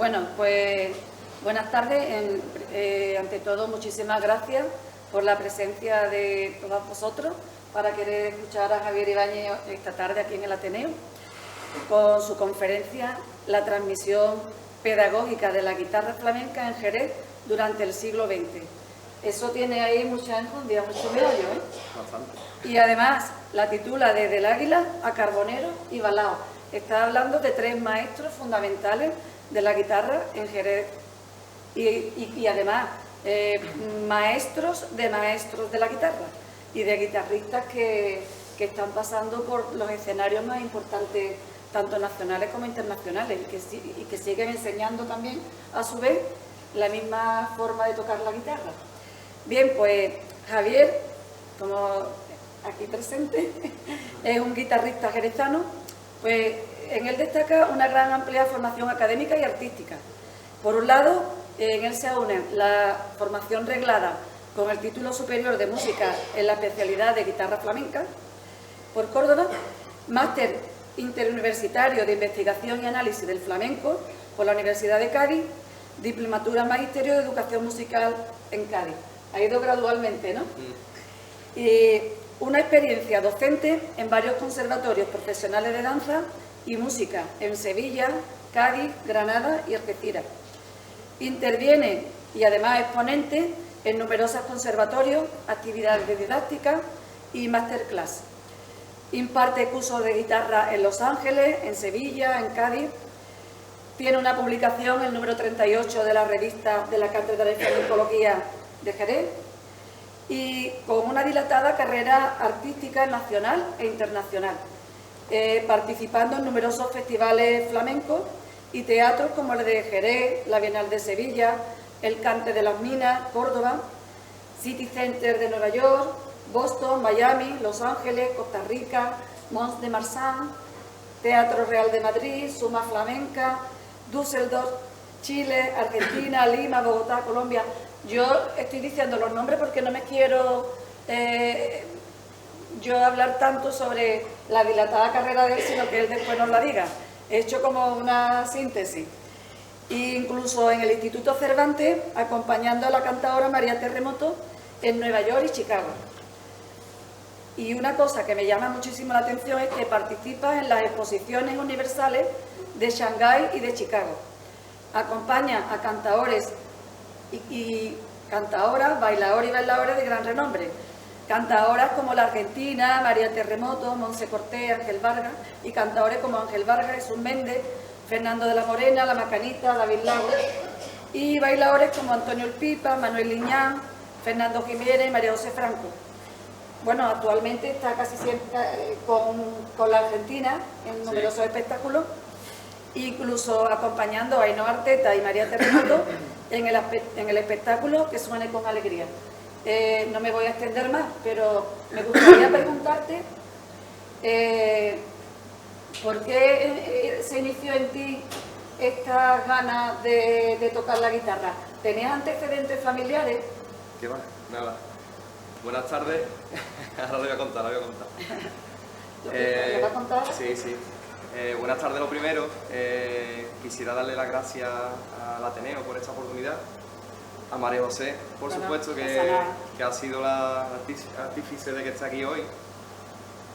Bueno, pues buenas tardes. Ante todo, muchísimas gracias por la presencia de todos vosotros para querer escuchar a Javier Ibáñez esta tarde aquí en el Ateneo con su conferencia La transmisión pedagógica de la guitarra flamenca en Jerez durante el siglo XX. Eso tiene ahí mucha enjundia, mucho meollo, ¿eh? Bastante. Y además la titula Desde el Águila a Carbonero y Balao. Está hablando de tres maestros fundamentales de la guitarra en Jerez y además maestros de la guitarra y de guitarristas que están pasando por los escenarios más importantes, tanto nacionales como internacionales, y que siguen enseñando también, a su vez, la misma forma de tocar la guitarra. Bien, pues Javier, como aquí presente, es un guitarrista jerezano, pues en él destaca una gran amplia formación académica y artística. Por un lado, en él se une la formación reglada con el título superior de música en la especialidad de guitarra flamenca por Córdoba, máster interuniversitario de investigación y análisis del flamenco por la Universidad de Cádiz, diplomatura en magisterio de educación musical en Cádiz. Ha ido gradualmente, ¿no? Y una experiencia docente en varios conservatorios profesionales de danza y música en Sevilla, Cádiz, Granada y Algeciras. Interviene y además es ponente en numerosos conservatorios, actividades de didáctica y masterclass. Imparte cursos de guitarra en Los Ángeles, en Sevilla, en Cádiz. Tiene una publicación, el número 38 de la revista de la Cátedra de Flamencología de Jerez, y con una dilatada carrera artística nacional e internacional, participando en numerosos festivales flamencos y teatros como el de Jerez, la Bienal de Sevilla, el Cante de las Minas, Córdoba, City Center de Nueva York, Boston, Miami, Los Ángeles, Costa Rica, Mons de Marsan, Teatro Real de Madrid, Suma Flamenca, Düsseldorf, Chile, Argentina, Lima, Bogotá, Colombia. Yo estoy diciendo los nombres porque no me quiero yo hablar tanto sobre la dilatada carrera de él, sino que él después nos la diga. He hecho como una síntesis. E incluso en el Instituto Cervantes, acompañando a la cantadora María Terremoto en Nueva York y Chicago. Y una cosa que me llama muchísimo la atención es que participa en las exposiciones universales de Shanghái y de Chicago. Acompaña a cantadores y cantadoras, bailadores y bailadores de gran renombre. Cantadoras como la argentina, María Terremoto, Monse Cortés, Ángel Vargas, y cantadores como Ángel Vargas, Jesús Méndez, Fernando de la Morena, La Macanita, David Lago, y bailadores como Antonio El Pipa, Manuel Liñán, Fernando Jiménez y María José Franco. Bueno, actualmente está casi siempre con la Argentina en numerosos espectáculos, incluso acompañando a Ainhoa Arteta y María Terremoto en el espectáculo Que suene con alegría. No me voy a extender más, pero me gustaría preguntarte ¿por qué se inició en ti esta ganas de tocar la guitarra? ¿Tenías antecedentes familiares? ¿Qué va? Nada. Buenas tardes. Ahora lo voy a contar, ¿Lo vas a contar? Sí, sí. Buenas tardes, lo primero. Quisiera darle las gracias al Ateneo por esta oportunidad. A María José, por supuesto, que ha sido la artífice de que esté aquí hoy.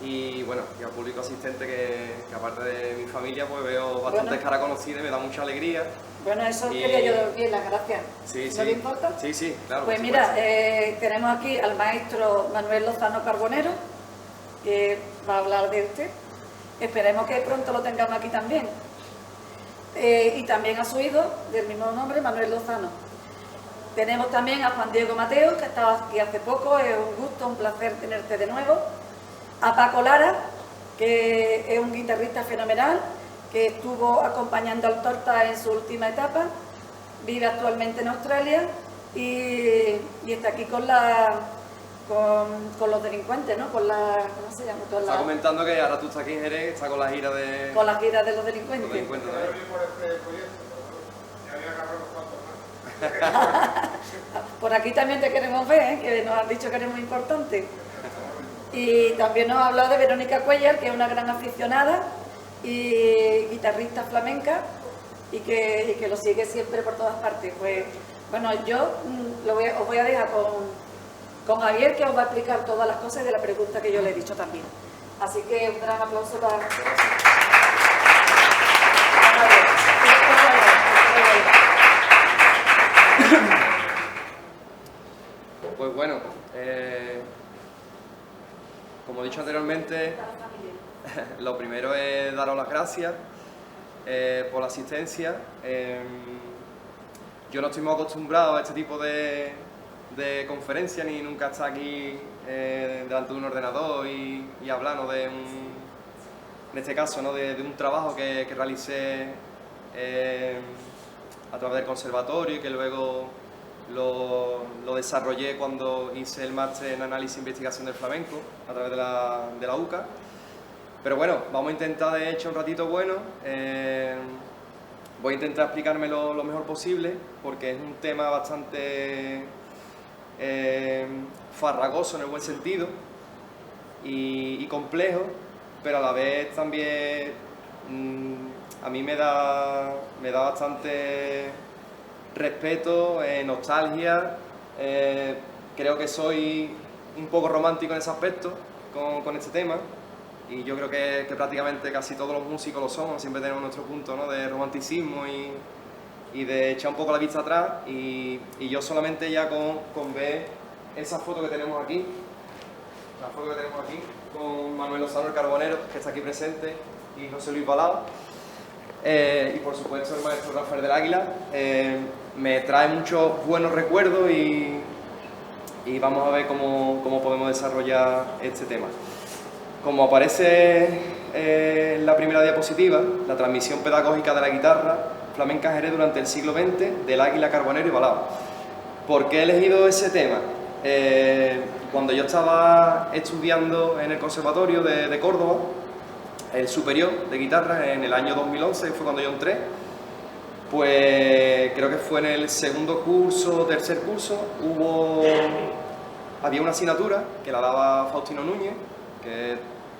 Y bueno, y al público asistente que aparte de mi familia, pues veo bastantes caras conocidas y me da mucha alegría. Bueno, eso quería yo decir, las gracias. Sí, ¿No le importa? Sí, sí, claro. Pues mira, tenemos aquí al maestro Manuel Lozano Carbonero, que va a hablar de usted. Esperemos que pronto lo tengamos aquí también. Y también a su hijo, del mismo nombre, Manuel Lozano. Tenemos también a Juan Diego Mateo, que estaba aquí hace poco, es un gusto, un placer tenerte de nuevo. A Paco Lara, que es un guitarrista fenomenal, que estuvo acompañando al Torta en su última etapa, vive actualmente en Australia y está aquí con los delincuentes, ¿no? ¿Cómo se llama? Está comentando que ahora tú estás aquí en Jerez, está con la gira de... Con la gira de los delincuentes. Por aquí también te queremos ver, que nos has dicho que eres muy importante. Y también nos ha hablado de Verónica Cuellar, que es una gran aficionada y guitarrista flamenca, y que lo sigue siempre por todas partes. Pues bueno, yo os voy a dejar con Javier, que os va a explicar todas las cosas de la pregunta que yo le he dicho también. Así que un gran aplauso para Javier. Pues bueno, como he dicho anteriormente, lo primero es daros las gracias por la asistencia. Yo no estoy muy acostumbrado a este tipo de conferencias, ni nunca estar aquí delante de un ordenador y hablar, ¿no?, en este caso, ¿no?, de un trabajo que realicé a través del conservatorio y que luego lo desarrollé cuando hice el máster en análisis e investigación del flamenco a través de la UCA. Pero bueno, vamos a intentar de hecho un ratito bueno. Voy a intentar explicármelo lo mejor posible porque es un tema bastante farragoso en el buen sentido y complejo, pero a la vez también a mí me da bastante respeto, nostalgia. Creo que soy un poco romántico en ese aspecto con este tema, y yo creo que prácticamente casi todos los músicos lo somos. Siempre tenemos nuestro punto, ¿no?, de romanticismo y de echar un poco la vista atrás, y yo solamente ya con ver esa foto que tenemos aquí, con Manuel Lozano el Carbonero, que está aquí presente, y José Luis Balao, y por supuesto el maestro Rafael del Águila, me trae muchos buenos recuerdos y vamos a ver cómo podemos desarrollar este tema. Como aparece en la primera diapositiva, la transmisión pedagógica de la guitarra flamenca en Jerez durante el siglo XX del Águila, Carbonero y Balao. ¿Por qué he elegido ese tema? Cuando yo estaba estudiando en el Conservatorio de Córdoba, el superior de guitarra, en el año 2011, fue cuando yo entré, pues creo que fue en el segundo curso, tercer curso, había una asignatura que la daba Faustino Núñez, que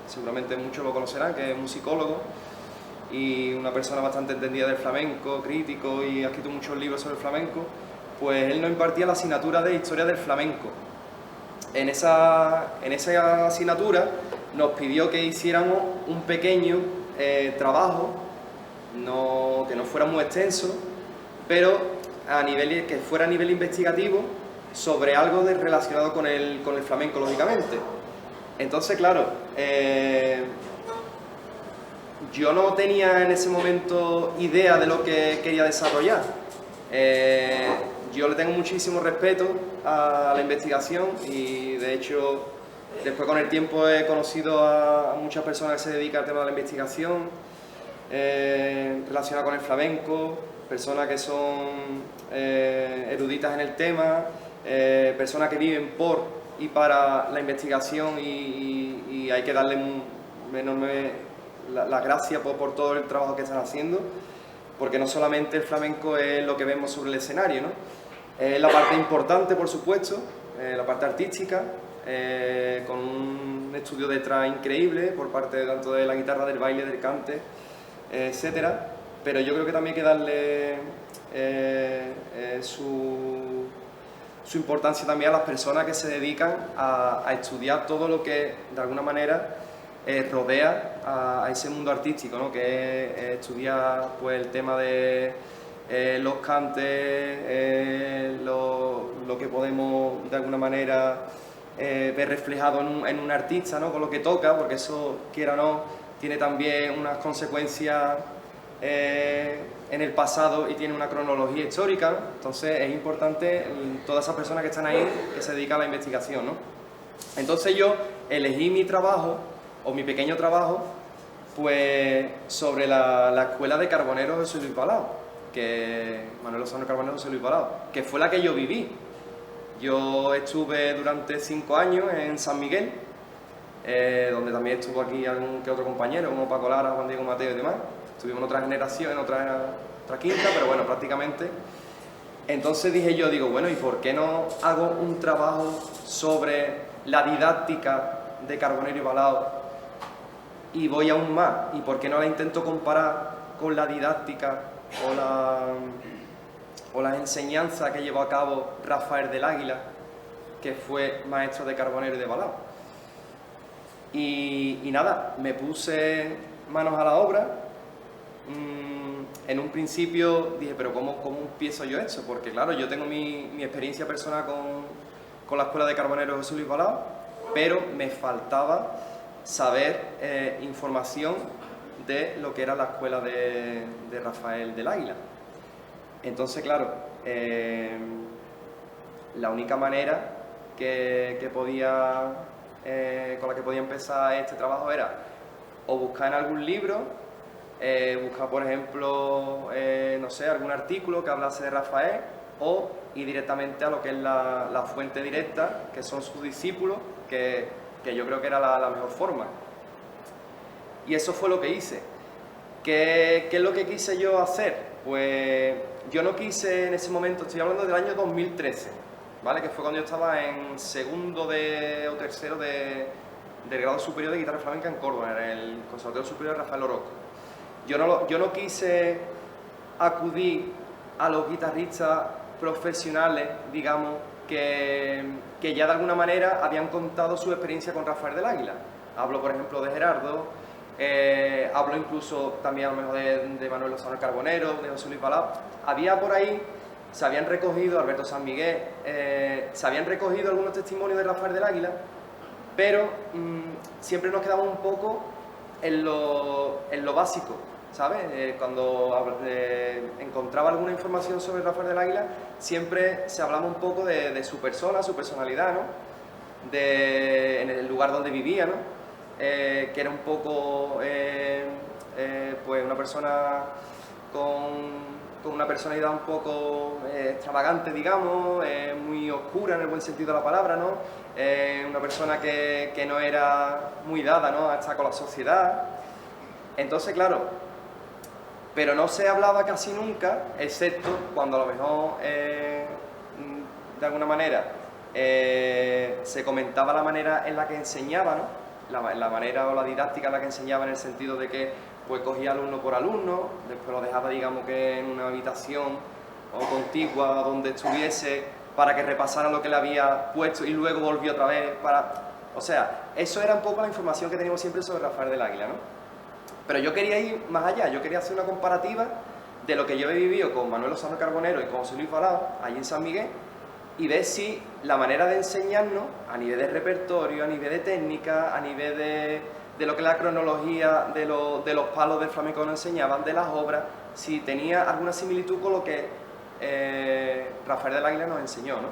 seguramente muchos lo conocerán, que es musicólogo y una persona bastante entendida del flamenco, crítico, y ha escrito muchos libros sobre el flamenco. Pues él nos impartía la asignatura de Historia del Flamenco. En esa asignatura nos pidió que hiciéramos un pequeño trabajo, que no fuera muy extenso, pero que fuera a nivel investigativo, sobre algo relacionado con el flamenco, lógicamente. Entonces, claro, yo no tenía en ese momento idea de lo que quería desarrollar. Yo le tengo muchísimo respeto a la investigación y, de hecho, después con el tiempo he conocido a muchas personas que se dedican al tema de la investigación relacionada con el flamenco, personas que son eruditas en el tema, personas que viven por y para la investigación, y hay que darle las gracias por todo el trabajo que están haciendo, porque no solamente el flamenco es lo que vemos sobre el escenario, ¿no? Es la parte importante, por supuesto, la parte artística, con un estudio detrás increíble por parte tanto de la guitarra, del baile, del cante, etcétera. Pero yo creo que también hay que darle su importancia también a las personas que se dedican a estudiar todo lo que de alguna manera rodea a ese mundo artístico, ¿no?, que es estudiar pues el tema de los cantes, lo que podemos de alguna manera ver reflejado en un artista, ¿no?, con lo que toca, porque eso, quiera o no, tiene también unas consecuencias en el pasado y tiene una cronología histórica. Entonces es importante todas esas personas que están ahí, que se dedican a la investigación, ¿no? Entonces yo elegí mi trabajo, o mi pequeño trabajo, pues sobre la escuela de Carbonero de José Luis Balao, Manuel Lozano Carbonero de José Luis Balao, que fue la que yo viví. Yo estuve durante 5 años en San Miguel, donde también estuvo aquí algún que otro compañero, como Paco Lara, Juan Diego Mateo y demás. Estuvimos en otra generación, en otra quinta, pero bueno, prácticamente. Entonces digo, bueno, ¿y por qué no hago un trabajo sobre la didáctica de Carbonero y Balao? Y voy aún más, ¿y por qué no la intento comparar con la didáctica o las enseñanzas que llevó a cabo Rafael del Águila, que fue maestro de Carbonero y de Balao. Y nada, me puse manos a la obra. En un principio dije, pero ¿cómo empiezo yo esto? Porque claro, yo tengo mi experiencia personal con la Escuela de Carbonero José Luis Balao, pero me faltaba saber información de lo que era la Escuela de Rafael del Águila. Entonces, claro, la única manera con la que podía empezar este trabajo era o buscar en algún libro, buscar, por ejemplo, no sé, algún artículo que hablase de Rafael, o ir directamente a lo que es la fuente directa, que son sus discípulos, que yo creo que era la mejor forma. Y eso fue lo que hice. ¿Qué es lo que quise yo hacer? Pues yo no quise en ese momento, estoy hablando del año 2013, ¿vale? Que fue cuando yo estaba en segundo o tercero del grado superior de guitarra flamenca en Córdoba, en el Conservatorio Superior de Rafael Orozco. Yo no quise acudir a los guitarristas profesionales, digamos, que ya de alguna manera habían contado su experiencia con Rafael del Águila. Hablo, por ejemplo, de Gerardo, hablo incluso también a lo mejor de Manuel Lozano Carbonero, de José Luis Balao. Había por ahí, se habían recogido, Alberto San Miguel, se habían recogido algunos testimonios de Rafael del Águila, pero siempre nos quedamos un poco en lo básico, ¿sabes? Cuando encontraba alguna información sobre Rafael del Águila, siempre se hablaba un poco de su persona, su personalidad, ¿no? En el lugar donde vivía, ¿no? Que era un poco pues una persona con una personalidad un poco extravagante, digamos, muy oscura en el buen sentido de la palabra, ¿no? Una persona que no era muy dada, ¿no?, a estar con la sociedad. Entonces, claro, pero no se hablaba casi nunca, excepto cuando a lo mejor, de alguna manera, se comentaba la manera en la que enseñaba, ¿no? La manera o la didáctica en la que enseñaba, en el sentido de que pues cogía alumno por alumno, después lo dejaba, digamos, que en una habitación o contigua donde estuviese para que repasara lo que le había puesto y luego volvió otra vez O sea, eso era un poco la información que teníamos siempre sobre Rafael del Águila, ¿no? Pero yo quería ir más allá, yo quería hacer una comparativa de lo que yo he vivido con Manuel Lozano Carbonero y con José Luis Balao, allí en San Miguel, y ver si la manera de enseñarnos, a nivel de repertorio, a nivel de técnica, a nivel de lo que es la cronología de los palos del flamenco nos enseñaban, de las obras, si tenía alguna similitud con lo que Rafael del Águila nos enseñó, ¿no?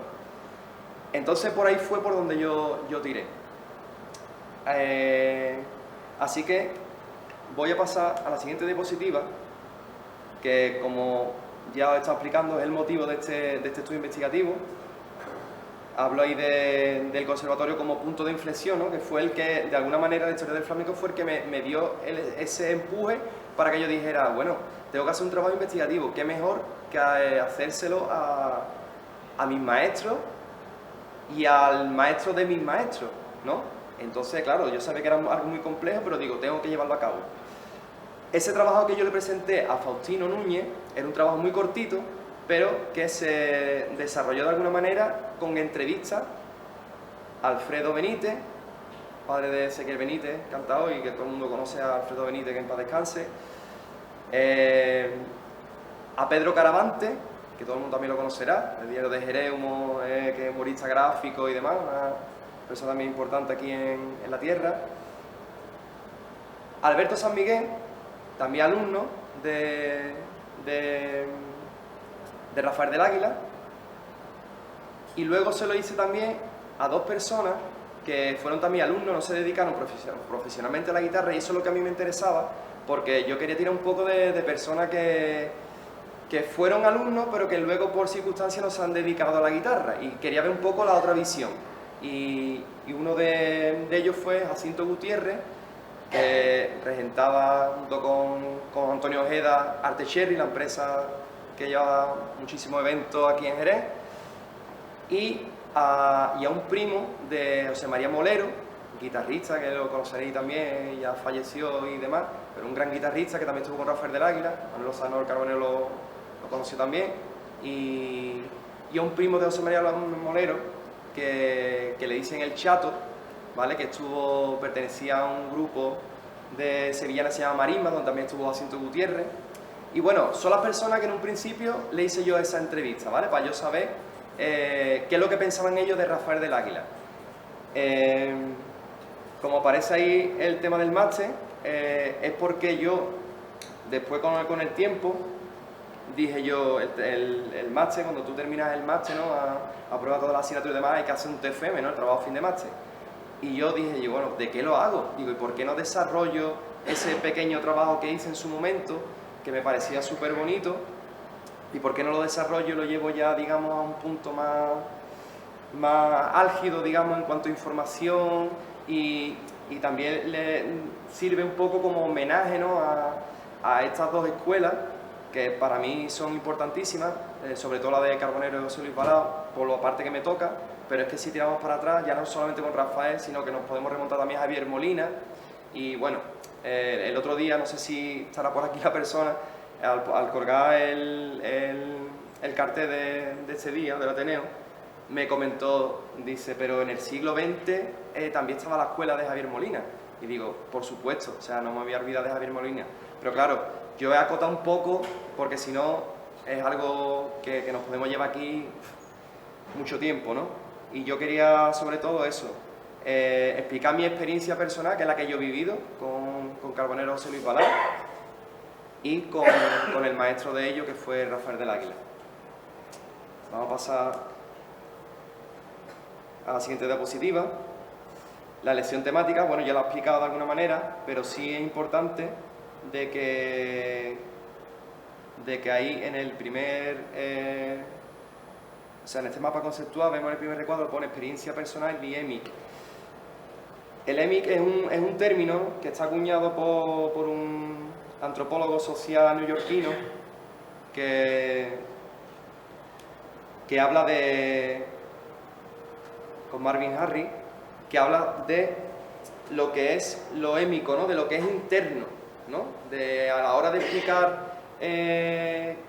Entonces por ahí fue por donde yo tiré. Así que voy a pasar a la siguiente diapositiva, que como ya os he estado explicando es el motivo de este estudio investigativo. Hablo ahí del conservatorio como punto de inflexión, ¿no? Que fue el que, de alguna manera, la historia del flamenco fue el que me dio ese empuje para que yo dijera, bueno, tengo que hacer un trabajo investigativo, qué mejor que hacérselo a mis maestros y al maestro de mis maestros, ¿no? Entonces, claro, yo sabía que era algo muy complejo, pero digo, tengo que llevarlo a cabo. Ese trabajo que yo le presenté a Faustino Núñez era un trabajo muy cortito, pero que se desarrolló de alguna manera con entrevistas a Alfredo Benítez, padre de Ezequiel Benítez, cantado, y que todo el mundo conoce a Alfredo Benítez, que en paz descanse, a Pedro Caravante, que todo el mundo también lo conocerá, el diario de Jerez, que es humorista gráfico y demás, una persona también importante aquí en la tierra. Alberto San Miguel, también alumno de Rafael del Águila, y luego se lo hice también a dos personas que fueron también alumnos, no se dedicaron profesionalmente a la guitarra, y eso es lo que a mí me interesaba, porque yo quería tirar un poco de personas que fueron alumnos, pero que luego por circunstancias no se han dedicado a la guitarra, y quería ver un poco la otra visión. Y uno de ellos fue Jacinto Gutiérrez, que regentaba junto con Antonio Ojeda Arte Cherry, la empresa que lleva muchísimos eventos aquí en Jerez, y a un primo de José María Molero, guitarrista, que lo conoceréis también, ya falleció y demás, pero un gran guitarrista que también estuvo con Rafael del Águila. Manuel Lozano del Carbonero lo conoció también, y a un primo de José María Molero que le dicen el Chato, ¿vale? Que pertenecía a un grupo de sevillana que se llama Marisma, donde también estuvo Jacinto Gutiérrez. Y bueno, son las personas que en un principio le hice yo esa entrevista, ¿vale? Para yo saber qué es lo que pensaban ellos de Rafael del Águila. Como aparece ahí el tema del máster, es porque yo, después con el tiempo, dije yo, el máster, cuando tú terminas el máster, ¿no? Apruebas todas las asignaturas y demás, hay que hacer un TFM, ¿no? El trabajo fin de máster. Y yo dije, bueno, ¿de qué lo hago? Digo, ¿y por qué no desarrollo ese pequeño trabajo que hice en su momento, que me parecía súper bonito? ¿Y por qué no lo desarrollo y lo llevo ya, digamos, a un punto más álgido, digamos, en cuanto a información? Y también le sirve un poco como homenaje, ¿no? a estas dos escuelas, que para mí son importantísimas, sobre todo la de Carbonero y José Luis Balao, por la parte que me toca, pero es que si tiramos para atrás, ya no solamente con Rafael, sino que nos podemos remontar también a Javier Molina. Y bueno, el otro día, no sé si estará por aquí la persona, al colgar el cartel de ese día, del Ateneo, me comentó, dice, pero en el siglo XX también estaba la escuela de Javier Molina. Y digo, por supuesto, o sea, no me voy a olvidar de Javier Molina. Pero claro, yo he acotado un poco, porque si no es algo que nos podemos llevar aquí mucho tiempo, ¿no? Y yo quería, sobre todo eso, explicar mi experiencia personal, que es la que yo he vivido con Carbonero José Luis Balao, y con el maestro de ello, que fue Rafael del Águila. Vamos a pasar a la siguiente diapositiva. La elección temática, bueno, ya la he explicado de alguna manera, pero sí es importante de que ahí en el primer, o sea, en este mapa conceptual, vemos en el primer recuadro, pone experiencia personal y EMIC. El EMIC es un término que está acuñado por un antropólogo social neoyorquino que habla con Marvin Harris, que habla de lo que es lo émico, ¿no? De lo que es interno, ¿no? A la hora de explicar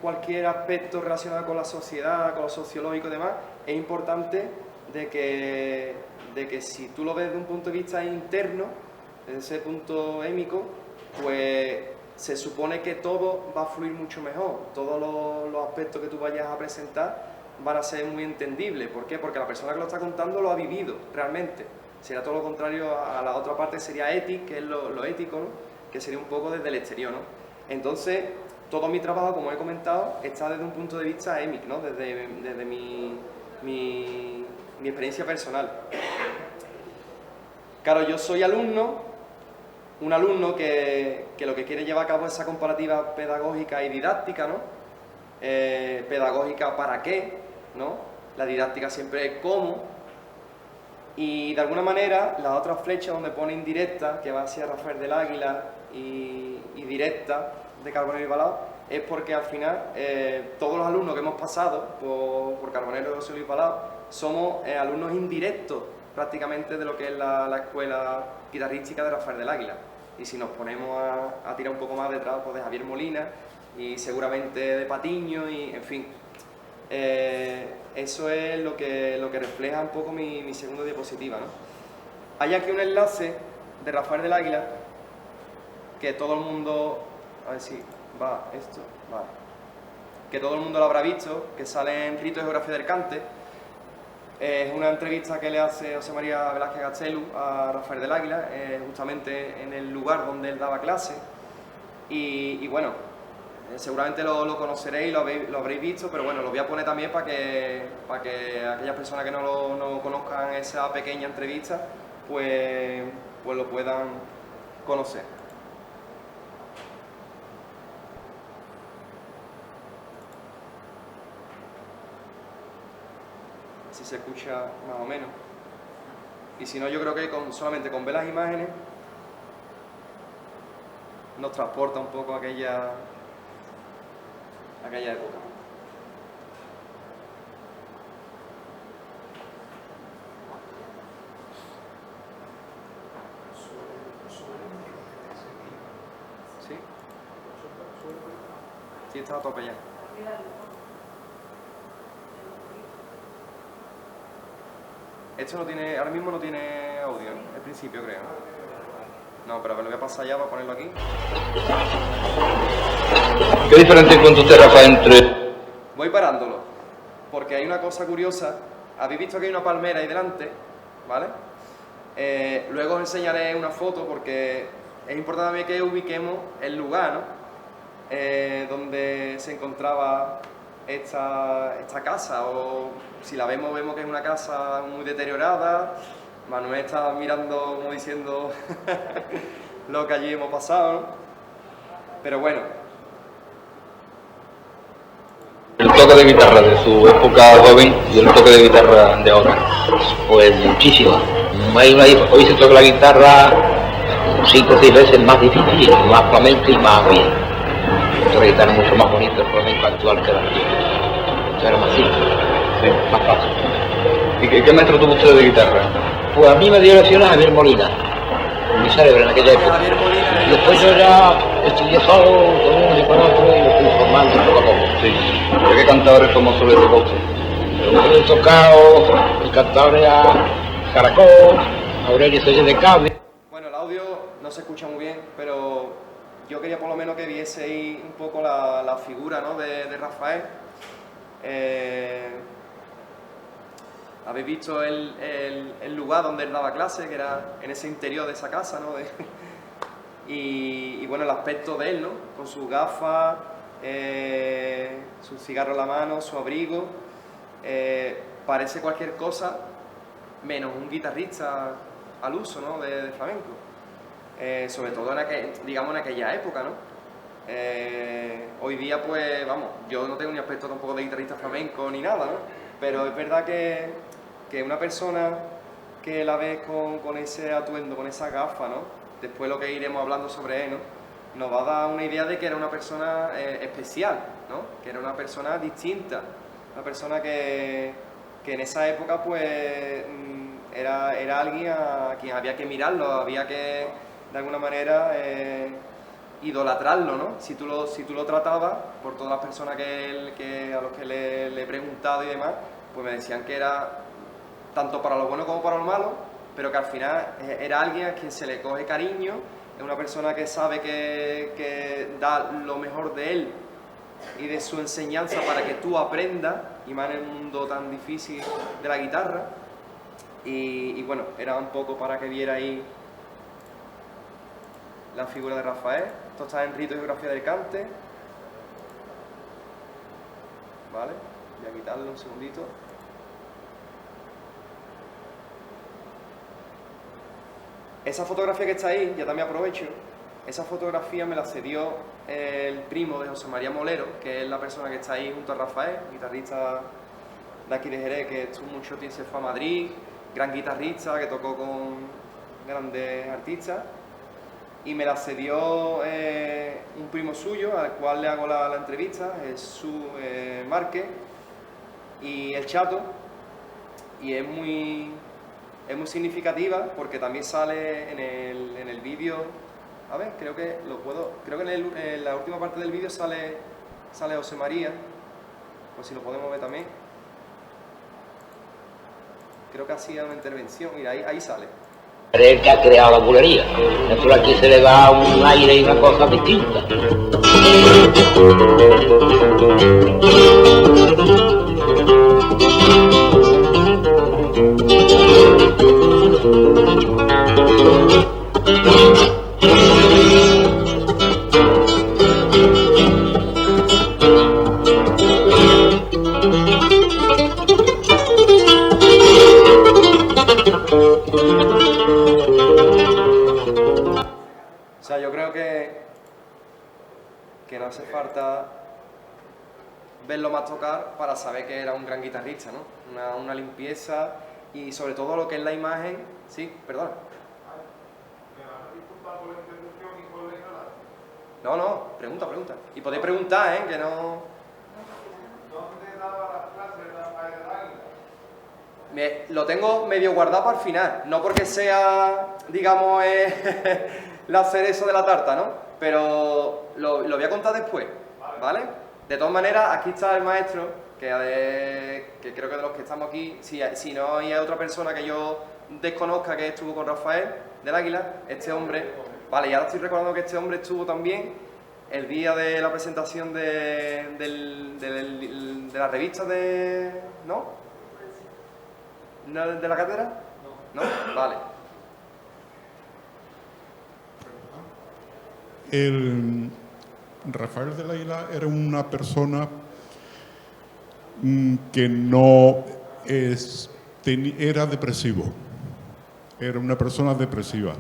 cualquier aspecto relacionado con la sociedad, con lo sociológico y demás, es importante de que si tú lo ves desde un punto de vista interno, desde ese punto émico, pues se supone que todo va a fluir mucho mejor. Todos los aspectos que tú vayas a presentar van a ser muy entendibles. ¿Por qué? Porque la persona que lo está contando lo ha vivido realmente. Sería todo lo contrario a la otra parte, sería ética, que es lo ético, ¿no? Que sería un poco desde el exterior, ¿no? Entonces, todo mi trabajo, como he comentado, está desde un punto de vista émic, ¿no? Desde mi experiencia personal. Claro, yo soy un alumno que lo que quiere llevar a cabo es esa comparativa pedagógica y didáctica, ¿no? Pedagógica para qué, ¿no? La didáctica siempre es cómo. Y de alguna manera, la otra flecha donde pone indirecta, que va hacia Rafael del Águila, y directa de Carbonero y Balao, es porque al final todos los alumnos que hemos pasado por Carbonero y José Luis Balao somos alumnos indirectos prácticamente de lo que es la escuela guitarrística de Rafael del Águila. Y si nos ponemos a tirar un poco más detrás, pues de Javier Molina y seguramente de Patiño, y en fin. Eso es lo que refleja un poco mi segunda diapositiva, ¿no? Hay aquí un enlace de Rafael del Águila que todo el mundo, a ver si va esto, vale, que todo el mundo lo habrá visto, que sale en Rito de Geografía del Cante. Es una entrevista que le hace José María Velázquez Gastelu a Rafael del Águila, justamente en el lugar donde él daba clase. Y bueno, seguramente lo conoceréis, lo habréis visto, pero bueno, lo voy a poner también para que aquellas personas que no conozcan esa pequeña entrevista, pues lo puedan conocer. Si se escucha más o menos. Y si no, yo creo que solamente con ver las imágenes nos transporta un poco a aquella época. ¿Sí? Sí, está a tope ya. Esto no tiene, ahora mismo no tiene audio, ¿no? Al principio creo. No, pero me lo voy a pasar ya para ponerlo aquí. ¿Qué diferencia encuentra usted, Rafa, entre...? Voy parándolo, porque hay una cosa curiosa. Habéis visto que hay una palmera ahí delante, ¿vale? Luego os enseñaré una foto porque es importante que ubiquemos el lugar, ¿no? Donde se encontraba esta casa, o si la vemos que es una casa muy deteriorada. Manuel está mirando como diciendo lo que allí hemos pasado, ¿no? Pero bueno. El toque de guitarra de su época joven y el toque de guitarra de ahora. Pues muchísimo. Hoy se toca la guitarra 5 o 6 veces más difícil, más flamenca y más bien. Otra guitarra mucho más bonita el flamenco actual que la antigua. Esto era más simple, Sí. más fácil. ¿Y qué maestro tuvo usted de guitarra? Pues a mí me dio lecciones a Javier Molina, mi cerebro en aquella época. Javier Molina. Y después yo ya estudié solo, con uno y con otro, y me fui formando poco a poco. Sí. ¿De qué cantadores famosos le tocó a usted? Yo he tocado el cantable a Caracol, Aurelio Soller de Cable. Bueno, el audio no se escucha muy bien, pero yo quería por lo menos que vieseis un poco la figura, ¿no? de Rafael. Habéis visto el lugar donde él daba clase, que era en ese interior de esa casa, ¿no? Y bueno, el aspecto de él, ¿no? Con sus gafas, su cigarro en la mano, su abrigo. Parece cualquier cosa menos un guitarrista al uso, ¿no? de flamenco. Sobre todo en aquella época, ¿no? Hoy día, pues, vamos, yo no tengo ni aspecto tampoco de guitarrista flamenco ni nada, ¿no? Pero es verdad que una persona que la ves con ese atuendo, con esa gafa, ¿no? Después lo que iremos hablando sobre él, ¿no? Nos va a dar una idea de que era una persona especial, ¿no? Que era una persona distinta, una persona que en esa época, pues, era alguien a quien había que mirarlo, había que, de alguna manera, idolatrarlo, ¿no? Si tú lo tratabas, por todas las personas a los que le he preguntado y demás, pues me decían que era tanto para lo bueno como para lo malo, pero que al final era alguien a quien se le coge cariño, es una persona que sabe que da lo mejor de él y de su enseñanza para que tú aprendas, y más en el mundo tan difícil de la guitarra. Y bueno, era un poco para que viera ahí la figura de Rafael. Esto está en Rito y Geografía del Cante. Vale, voy a quitarlo un segundito. Esa fotografía que está ahí, ya también aprovecho, esa fotografía me la cedió el primo de José María Molero, que es la persona que está ahí junto a Rafael, guitarrista de aquí de Jerez, que estuvo mucho tiempo, se fue a Madrid, gran guitarrista, que tocó con grandes artistas, y me la cedió un primo suyo, al cual le hago la entrevista, Jesús Márquez, y el Chato, y es muy significativa porque también sale en el vídeo. A ver, creo que en la última parte del vídeo sale José María, por si lo podemos ver también. Creo que hacía una intervención, mira, ahí sale. Es el que ha creado la bulería. Eso aquí se le da un aire y una cosa distinta. O sea, yo creo que no hace falta verlo más tocar para saber que era un gran guitarrista, ¿no? Una limpieza y sobre todo lo que es la imagen. Sí, perdón. ¿Me vas a disculpar por la interrupción y por la ignorancia? No, pregunta. Y podéis preguntar, que no... ¿Dónde daba las clases Rafael del Águila? Lo tengo medio guardado para el final, no porque sea, digamos, la cereza de la tarta, ¿no? Pero lo voy a contar después, ¿vale? De todas maneras, aquí está el maestro, que creo que de los que estamos aquí, si no hay otra persona que yo desconozca que estuvo con Rafael del Águila, este hombre, vale, y ahora estoy recordando que este hombre estuvo también el día de la presentación de la revista ¿no? ¿No de la cátedra? No. ¿No? Vale. Rafael del Águila era una persona que no era depresivo, era una persona depresiva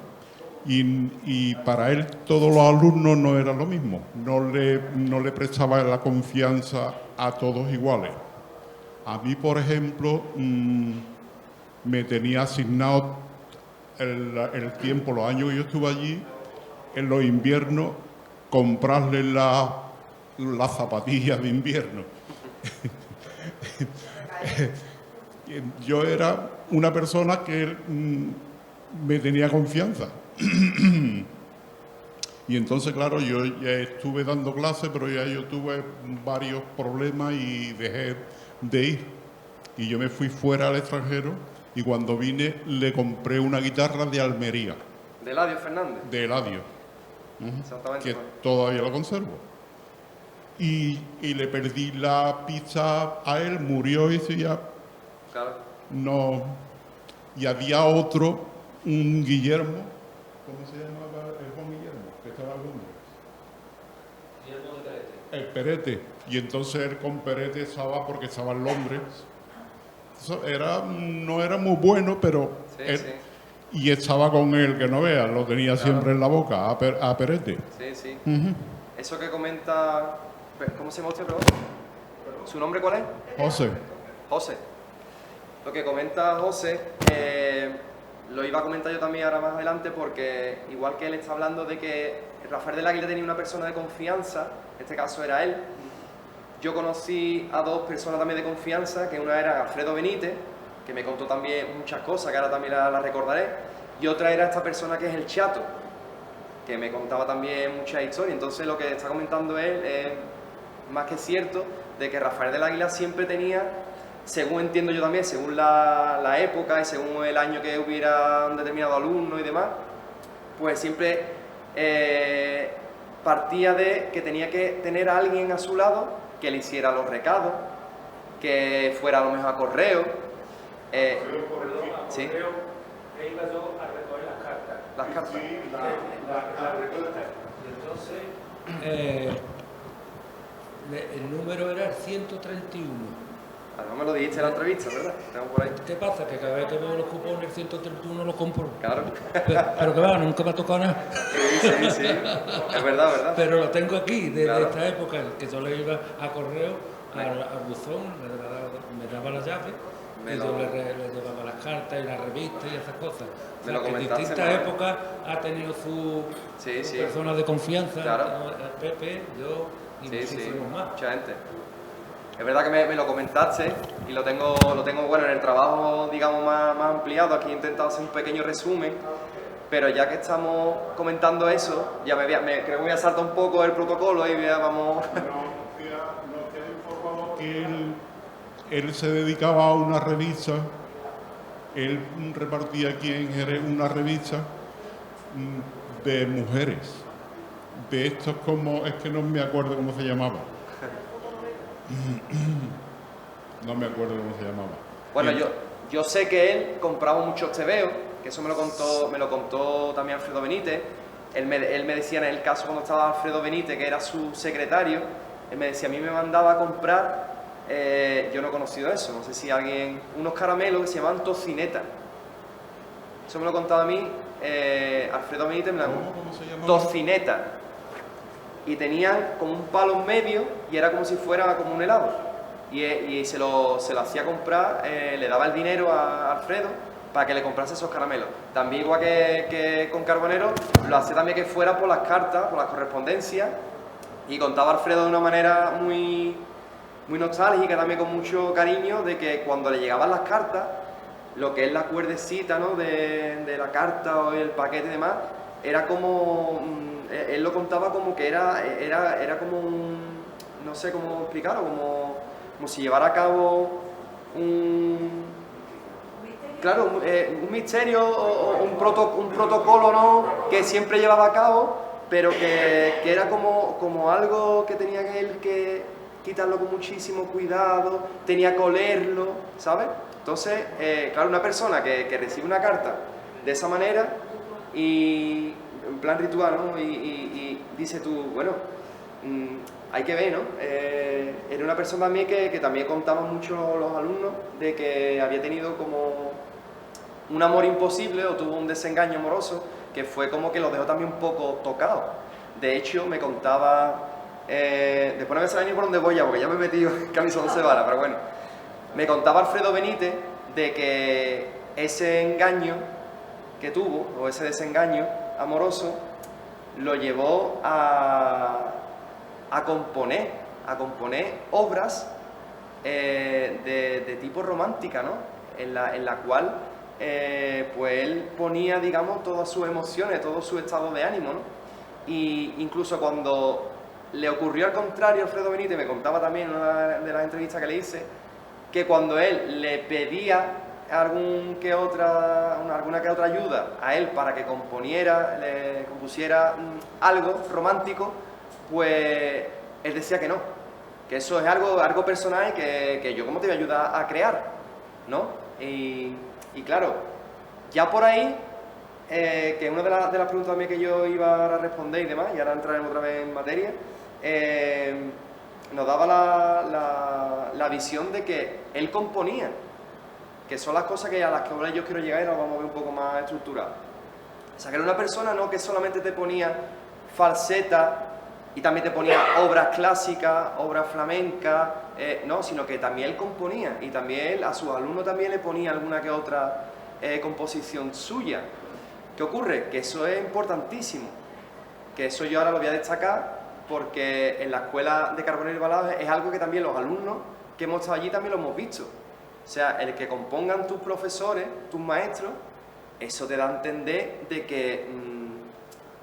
y para él todos los alumnos no era lo mismo, no le prestaba la confianza a todos iguales. A mí, por ejemplo, me tenía asignado el tiempo, los años que yo estuve allí, en los inviernos, comprarle las zapatillas de invierno. Yo era una persona que me tenía confianza. Y entonces, claro, yo ya estuve dando clases, pero ya yo tuve varios problemas y dejé de ir. Y yo me fui fuera al extranjero y cuando vine le compré una guitarra de Almería. ¿De Eladio Fernández? De Eladio. Exactamente. Que todavía lo conservo. Y le perdí la pista a él, murió y ya Claro. no. Y había otro, un Guillermo, ¿cómo se llamaba el Juan Guillermo? Que estaba en Londres. Guillermo de Perete. El Perete. Y entonces él con Perete estaba porque estaba en Londres. Eso no era muy bueno, pero Sí, él, sí. y estaba con él, que no veas, lo tenía siempre en la boca, a Perete. Sí, sí. Ujú. Eso que comenta... ¿Cómo se llama usted, perdón? ¿Su nombre cuál es? José. José. Lo que comenta José, lo iba a comentar yo también ahora más adelante porque igual que él está hablando de que Rafael del Águila tenía una persona de confianza, en este caso era él, yo conocí a dos personas también de confianza, que una era Alfredo Benítez, que me contó también muchas cosas, que ahora también la recordaré, y otra era esta persona que es el Chato, que me contaba también muchas historias. Entonces lo que está comentando él es más que cierto, de que Rafael del Águila siempre tenía, según entiendo yo también, según la época y según el año que hubiera un determinado alumno y demás, pues siempre partía de que tenía que tener a alguien a su lado que le hiciera los recados, que fuera a lo mejor a correo. Sí. E iba yo a recoger las cartas. Las cartas. Y entonces, el número era el 131. No me lo dijiste en la entrevista, ¿verdad? Tengo por ahí. ¿Qué pasa? Que cada vez que veo los cupones, el 131 lo compro. Claro. Pero que va, nunca me ha tocado nada. Sí. Es verdad, ¿verdad? Pero lo tengo aquí, desde Claro. esta época, que yo le iba a correo, al buzón, me daba la llave, y yo le llevaba las cartas y las revistas y esas cosas. O Me sea, lo que en comentaste, distintas ¿no? épocas ha tenido su Sí. personas de confianza, Claro. Pepe, yo y Sí, muchísimos más. mucha gente. Es verdad que me lo comentaste y lo tengo bueno, en el trabajo, digamos, más ampliado. Aquí he intentado hacer un pequeño resumen, pero ya que estamos comentando eso, ya creo que me voy a saltar un poco el protocolo y vamos... Nos queda informado que él se dedicaba a una revista, él repartía aquí en Jerez una revista de mujeres, de estos como, es que no me acuerdo cómo se llamaba. No me acuerdo cómo se llamaba. Bueno, yo sé que él compraba muchos tebeos, que eso me lo contó también Alfredo Benítez. Él me decía, en el caso cuando estaba Alfredo Benítez, que era su secretario, él me decía, a mí me mandaba a comprar, yo no he conocido eso, no sé si alguien, unos caramelos que se llamaban tocineta. Eso me lo contaba a mí Alfredo Benítez, ¿Cómo se llamaba? tocineta. Y tenían como un palo en medio y era como si fuera como un helado. Y se lo hacía comprar, le daba el dinero a Alfredo para que le comprase esos caramelos. También igual que con Carbonero, lo hacía también que fuera por las cartas, por las correspondencias, y contaba Alfredo de una manera muy nostálgica, también con mucho cariño, de que cuando le llegaban las cartas, lo que es la cuerdecita, ¿no? de la carta o el paquete y demás, era como, él lo contaba como que era como un, no sé cómo explicarlo, como si llevara a cabo un misterio o un protocolo, ¿no? Que siempre llevaba a cabo, pero que era como algo que tenía él que quitarlo con muchísimo cuidado, tenía que olerlo, ¿sabes? Entonces, claro, una persona que recibe una carta de esa manera y en plan ritual, ¿no? Y dice tú, bueno, hay que ver, ¿no? Era una persona también que también contaban mucho los alumnos de que había tenido como un amor imposible o tuvo un desengaño amoroso que fue como que lo dejó también un poco tocado. De hecho, me contaba, después no me sabe ni por dónde voy ya, porque ya me he metido en camisa 11 varas, pero bueno, me contaba Alfredo Benítez de que ese engaño que tuvo, o ese desengaño amoroso, lo llevó a componer obras de tipo romántica, ¿no? En la cual pues él ponía, digamos, todas sus emociones, todo su estado de ánimo, ¿no? Y incluso cuando le ocurrió al contrario, Alfredo Benítez me contaba también en una de las entrevistas que le hice, que cuando él le pedía alguna que otra ayuda a él para que le compusiera algo romántico, pues él decía que no, que eso es algo personal y que yo cómo te voy a ayudar a crear, ¿no? Y claro, ya por ahí, que es una de las preguntas también que yo iba a responder y demás, y ahora entraremos otra vez en materia, nos daba la visión de que él componía, que son las cosas a las que ahora yo quiero llegar y las vamos a ver un poco más estructuradas. O sea, que era una persona, ¿no?, que solamente te ponía falseta y también te ponía obras clásicas, obras flamencas, no, sino que también él componía y también a sus alumnos también le ponía alguna que otra composición suya. ¿Qué ocurre? Que eso es importantísimo, que eso yo ahora lo voy a destacar porque en la escuela de Carbonero y Balada es algo que también los alumnos que hemos estado allí también lo hemos visto. O sea, el que compongan tus profesores, tus maestros, eso te da a entender de que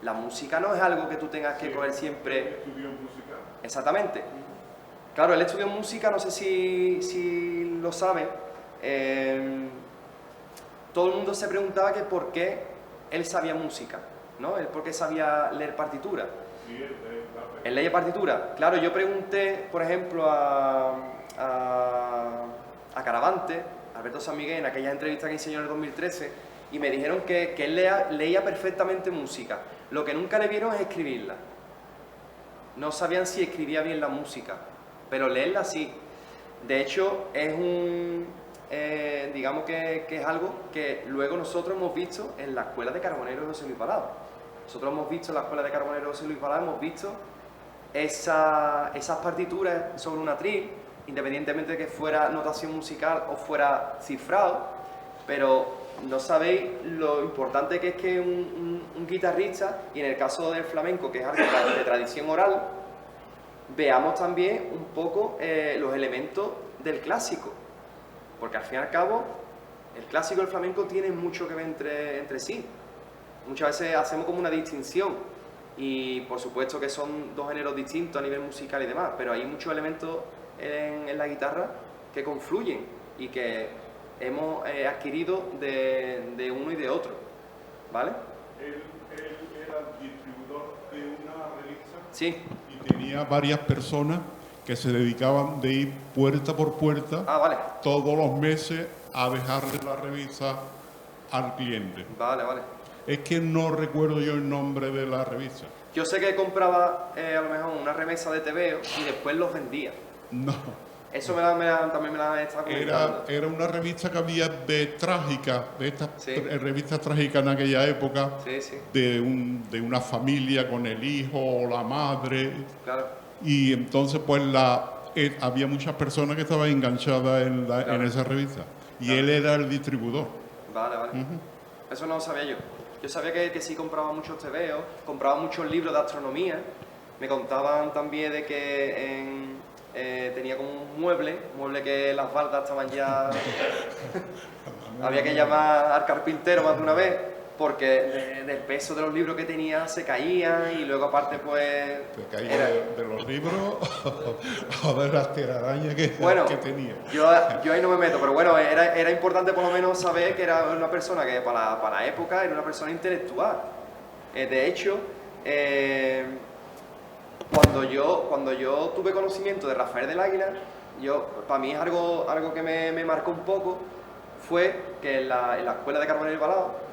la música no es algo que tú tengas que coger siempre. ¿Él estudió música? Exactamente. Claro, él estudió música, no sé si lo sabe. Todo el mundo se preguntaba que por qué él sabía música, ¿no? Él por qué sabía leer partitura. Sí, Él leía partitura. Claro, yo pregunté, por ejemplo, a Caravante, Alberto San Miguel, en aquella entrevista que enseñó en el 2013, y me dijeron que él leía perfectamente música. Lo que nunca le vieron es escribirla. No sabían si escribía bien la música, pero leerla sí. De hecho, es digamos que es algo que luego nosotros hemos visto en la escuela de Carbonero de José Luis Balado. Nosotros hemos visto en la escuela de Carbonero de José Luis Balado, hemos visto esas partituras sobre un atril, independientemente de que fuera notación musical o fuera cifrado, pero no sabéis lo importante que es que un guitarrista, y en el caso del flamenco, que es algo de tradición oral, veamos también un poco los elementos del clásico, porque al fin y al cabo el clásico y el flamenco tienen mucho que ver entre sí. Muchas veces hacemos como una distinción y por supuesto que son dos géneros distintos a nivel musical y demás, pero hay muchos elementos en la guitarra que confluyen y que hemos adquirido de uno y de otro, ¿vale? Él era distribuidor de una revista. Sí. Y tenía varias personas que se dedicaban de ir puerta por puerta Vale. todos los meses a dejarle la revista al cliente. Vale. Es que no recuerdo yo el nombre de la revista. Yo sé que compraba a lo mejor una remesa de tebeo y después los vendía. No. Eso también me la he estado comentando. Era una revista que había de trágica, de estas Sí. revistas trágicas en aquella época, Sí. de una familia con el hijo o la madre. Claro. Y entonces pues había muchas personas que estaban enganchadas en esa revista. Y Claro. él era el distribuidor. Vale. Eso no lo sabía yo. Yo sabía que sí compraba muchos tebeos, compraba muchos libros de astronomía. Me contaban también de que tenía como un mueble que las baldas estaban ya había que llamar al carpintero más de una vez, porque del peso de los libros que tenía se caían y luego aparte pues... Te caía de los libros o de las telarañas que tenía. Yo ahí no me meto, pero bueno, era importante por lo menos saber que era una persona que para la época era una persona intelectual. De hecho, cuando yo tuve conocimiento de Rafael del Águila, para mí es algo que me marcó un poco, fue que en la escuela de Carbonero y Balao,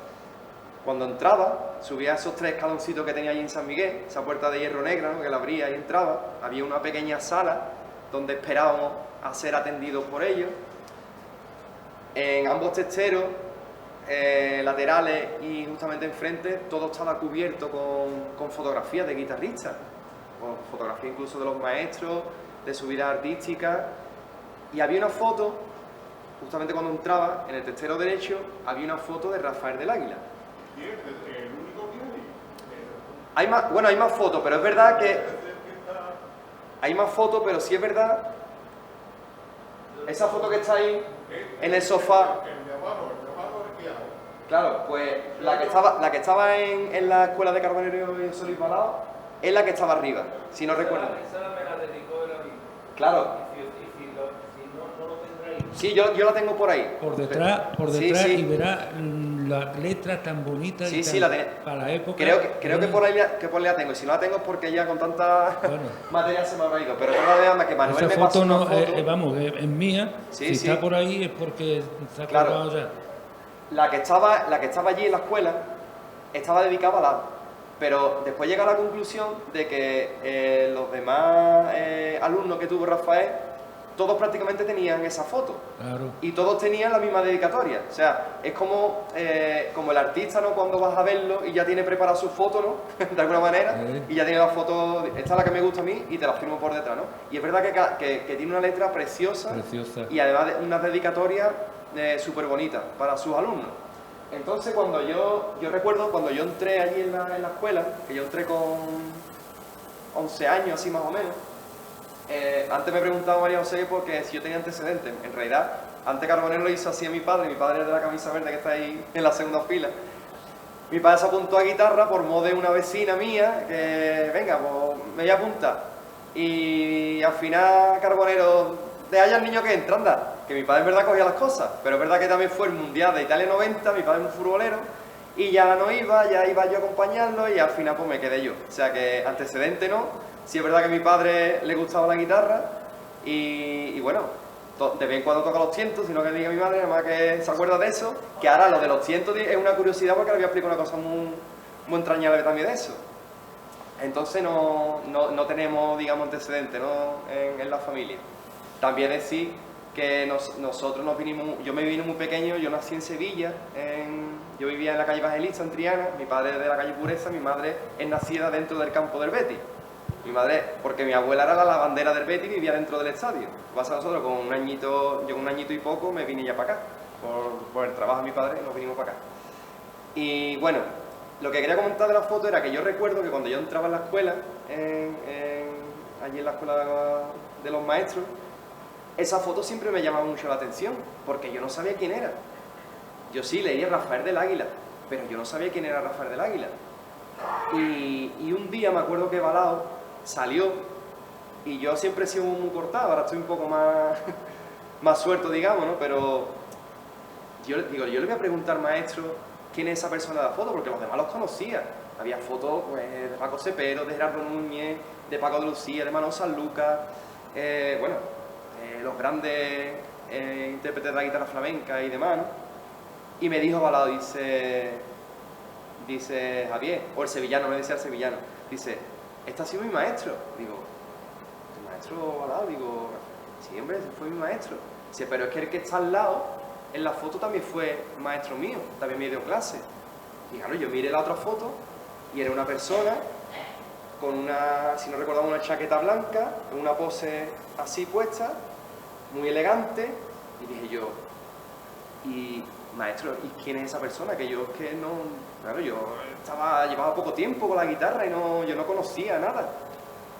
cuando entraba, subía esos 3 escaloncitos que tenía allí en San Miguel, esa puerta de hierro negra, ¿no?, que la abría y entraba, había una pequeña sala donde esperábamos a ser atendidos por ellos. En ambos testeros, laterales y justamente enfrente, todo estaba cubierto con fotografías de guitarristas, con fotografías incluso de los maestros, de su vida artística, y había una foto, justamente cuando entraba, en el testero derecho, había una foto de Rafael del Águila. Hay más fotos, pero es verdad que... Hay más fotos, pero sí es verdad... Esa foto que está ahí, en el sofá... Claro, pues la que estaba en la escuela de Carbonero y Solís Balao es la que estaba arriba, si no recuerdo. Esa me la dedicó el amigo. Claro. Si no lo tendréis. Sí, yo la tengo por ahí. Por detrás, Sí, sí. y verás las letras tan bonitas Sí, y sí, tan, la tenía. para la época. Creo que por ahí la tengo. Y si no la tengo es porque ya con tanta material se me habrá ido. Pero además que Manuel esa me foto pasó una no, foto. vamos, es mía. Sí, si está por ahí es porque está Claro. colgado ya. La que estaba allí en la escuela estaba dedicada a Balao. Pero después llega a la conclusión de que los demás alumnos que tuvo Rafael, todos prácticamente tenían esa foto. Claro. Y todos tenían la misma dedicatoria. O sea, es como el artista, ¿no?, cuando vas a verlo y ya tiene preparada su foto, ¿no? De alguna manera. Y ya tiene la foto, esta es la que me gusta a mí y te la firmo por detrás, ¿no? Y es verdad que tiene una letra preciosa. Y además una dedicatoria súper bonita para sus alumnos. Entonces, cuando yo recuerdo cuando yo entré allí en la escuela, que yo entré con 11 años, así más o menos, antes me preguntaba María José porque si yo tenía antecedentes. En realidad, antes Carbonero lo hizo así a mi padre es de la camisa verde que está ahí en la segunda fila. Mi padre se apuntó a guitarra por modo de una vecina mía, que venga, pues me voy a apuntar. Y al final Carbonero, deja ya al niño que entra, anda. Que mi padre en verdad cogía las cosas, pero es verdad que también fue el Mundial de Italia 90, mi padre es un futbolero, y ya iba yo a acompañarlo y al final pues me quedé yo. O sea que antecedente no, sí es verdad que a mi padre le gustaba la guitarra y bueno, de vez en cuando toca los tientos, sino que diga mi madre, nada más que se acuerda de eso, que ahora lo de los tientos es una curiosidad porque le voy a explicar una cosa muy entrañable también de eso. Entonces no tenemos, digamos, antecedentes, ¿no?, en la familia. También decir que nosotros nos vinimos, yo me vine muy pequeño, yo nací en Sevilla, yo vivía en la calle Evangelista, en Triana, mi padre es de la calle Pureza, mi madre es nacida dentro del campo del Betis. Mi madre, porque mi abuela era la lavandera del Betis y vivía dentro del estadio. Lo que pasa nosotros con un añito y poco me vine ya para acá, por el trabajo de mi padre nos vinimos para acá. Y bueno, lo que quería comentar de la foto era que yo recuerdo que cuando yo entraba en la escuela, allí en la escuela de los maestros, esa foto siempre me llamaba mucho la atención, porque yo no sabía quién era. Yo sí leía Rafael del Águila, pero yo no sabía quién era Rafael del Águila. Y un día me acuerdo que Balao salió, y yo siempre he sido muy cortado, ahora estoy un poco más suelto, digamos, ¿no? Pero yo le voy a preguntar, maestro, quién es esa persona de la foto, porque los demás los conocía. Había fotos pues, de Paco Cepero, de Gerardo Núñez, de Paco de Lucía, de Manuel Sanlúcar, los grandes intérpretes de la guitarra flamenca y demás, ¿no? Y me dijo Balao, dice Javier, o el sevillano, me decía el sevillano, dice, este ha sido mi maestro. Digo, ¿tu maestro Balao? Digo, sí, hombre, ese fue mi maestro. Dice, pero es que el que está al lado, en la foto también fue maestro mío, también me dio clase. Y claro, yo miré la otra foto y era una persona con una, si no recordamos, una chaqueta blanca, en una pose así puesta, muy elegante, y dije yo, y maestro, ¿y quién es esa persona? Que yo es que no, claro, llevaba poco tiempo con la guitarra y yo no conocía nada.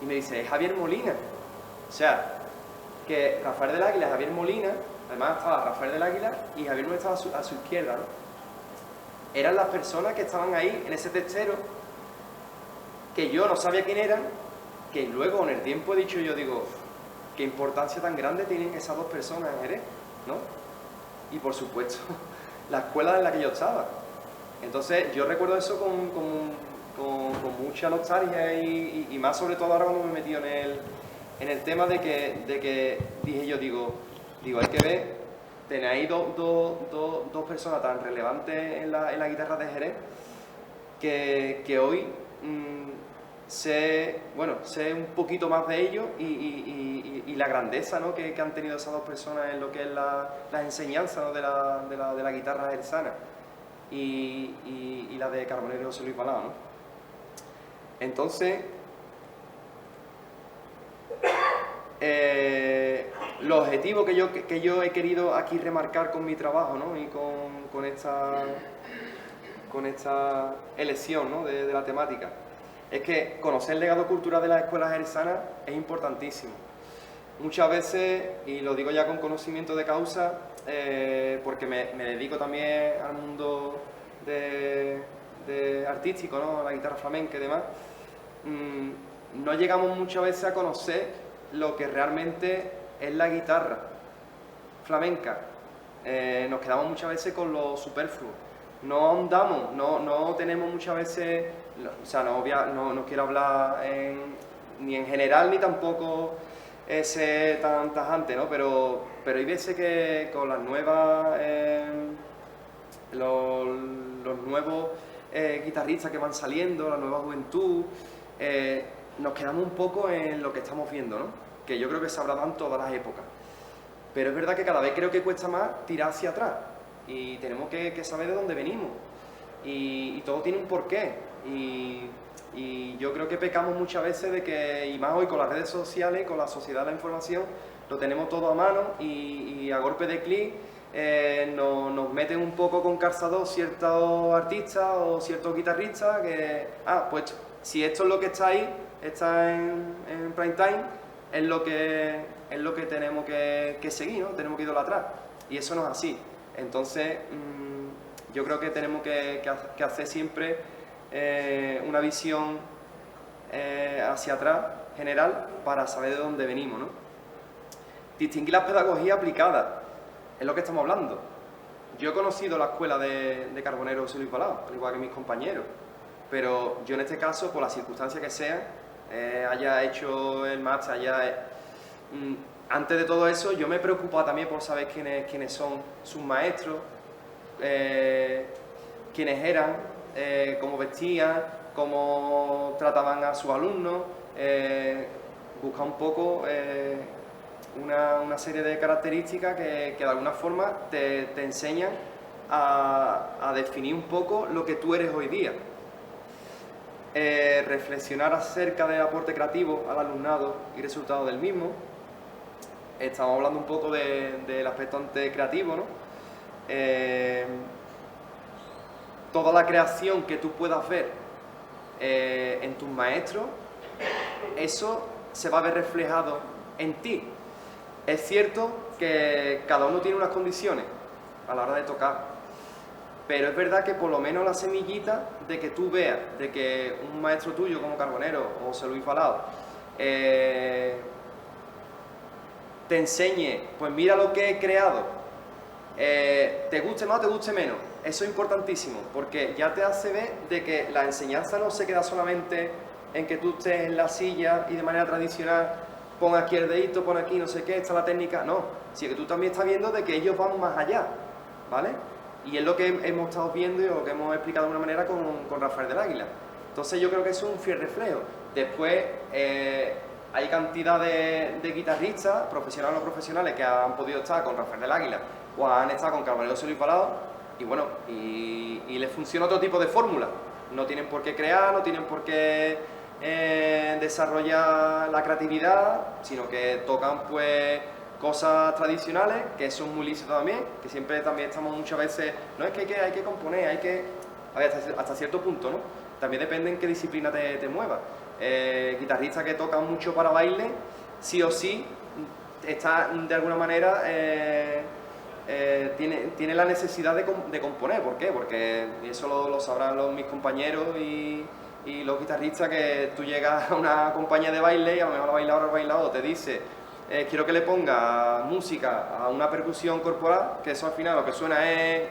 Y me dice, es Javier Molina. O sea, que Rafael del Águila es Javier Molina, además estaba Rafael del Águila y Javier Núñez estaba a su izquierda, ¿no? Eran las personas que estaban ahí en ese testero, que yo no sabía quién eran, que luego con el tiempo he dicho yo, digo, qué importancia tan grande tienen esas dos personas en Jerez, ¿no? Y por supuesto, la escuela en la que yo estaba. Entonces yo recuerdo eso con mucha nostalgia y más sobre todo ahora cuando me he metido en el tema de que dije yo, digo, hay que ver, tenéis dos personas tan relevantes en la guitarra de Jerez que hoy sé un poquito más de ellos y la grandeza, ¿no?, que han tenido esas dos personas en lo que es la enseñanza, ¿no?, de la guitarra jerezana y la de Carbonero y José Luis Palau, ¿no? Entonces, los objetivos que yo he querido aquí remarcar con mi trabajo, ¿no?, y con esta elección, ¿no?, de la temática, es que conocer el legado cultural de las escuelas jerezanas es importantísimo. Muchas veces, y lo digo ya con conocimiento de causa, porque me dedico también al mundo de artístico, ¿no?, a la guitarra flamenca y demás, no llegamos muchas veces a conocer lo que realmente es la guitarra flamenca. Nos quedamos muchas veces con lo superfluo. No ahondamos, no tenemos muchas veces, o sea, no quiero hablar ni en general ni tampoco ese tan tajante, ¿no? Pero hay veces que con las nuevas, los nuevos guitarristas que van saliendo, la nueva juventud, nos quedamos un poco en lo que estamos viendo, ¿no? Que yo creo que se habrá dado en todas las épocas. Pero es verdad que cada vez creo que cuesta más tirar hacia atrás. Y tenemos que saber de dónde venimos. Y todo tiene un porqué. Y yo creo que pecamos muchas veces de que, y más hoy con las redes sociales, con la sociedad de la información, lo tenemos todo a mano y a golpe de clic nos meten un poco con calzador ciertos artistas o ciertos guitarristas que, pues si esto es lo que está ahí, está en prime time, es lo que tenemos que seguir, ¿no? Tenemos que idolatrar. Y eso no es así. Entonces, yo creo que tenemos que hacer siempre una visión hacia atrás, general, para saber de dónde venimos, ¿no? Distinguir las pedagogías aplicadas, es lo que estamos hablando. Yo he conocido la escuela de Carbonero José Luis Palau, al igual que mis compañeros, pero yo en este caso, por las circunstancias que sean, haya hecho el máster, antes de todo eso, yo me preocupaba también por saber quiénes son sus maestros, quiénes eran, cómo vestían, cómo trataban a sus alumnos, buscar un poco una serie de características que de alguna forma te enseñan a definir un poco lo que tú eres hoy día. Reflexionar acerca del aporte creativo al alumnado y resultados del mismo. Estamos hablando un poco del aspecto creativo, ¿no? Toda la creación que tú puedas ver en tus maestros, eso se va a ver reflejado en ti. Es cierto que cada uno tiene unas condiciones a la hora de tocar, pero es verdad que por lo menos la semillita de que tú veas, de que un maestro tuyo como Carbonero o José Luis Palau te enseñe, pues mira lo que he creado, te guste más o te guste menos, eso es importantísimo, porque ya te hace ver de que la enseñanza no se queda solamente en que tú estés en la silla y de manera tradicional pon aquí el dedito, pon aquí no sé qué, está la técnica, no, sino que tú también estás viendo de que ellos van más allá, ¿vale? Y es lo que hemos estado viendo y lo que hemos explicado de una manera con Rafael del Águila. Entonces yo creo que eso es un fiel reflejo. Después hay cantidad de guitarristas, profesionales o no profesionales, que han podido estar con Rafael del Águila o han estado con Carbonero José Luis Palau y bueno, y les funciona otro tipo de fórmula. No tienen por qué crear, no tienen por qué desarrollar la creatividad, sino que tocan pues cosas tradicionales, que son muy lícitas también, que siempre también estamos muchas veces, no es que hay que componer, hay que, a ver, hasta cierto punto, ¿no? También depende en qué disciplina te muevas. Guitarristas que tocan mucho para baile, sí o sí, está de alguna manera tiene la necesidad de componer. ¿Por qué? Porque, y eso lo sabrán mis compañeros y los guitarristas, que tú llegas a una compañía de baile y a lo mejor el bailador te dice quiero que le ponga música a una percusión corporal, que eso al final lo que suena es,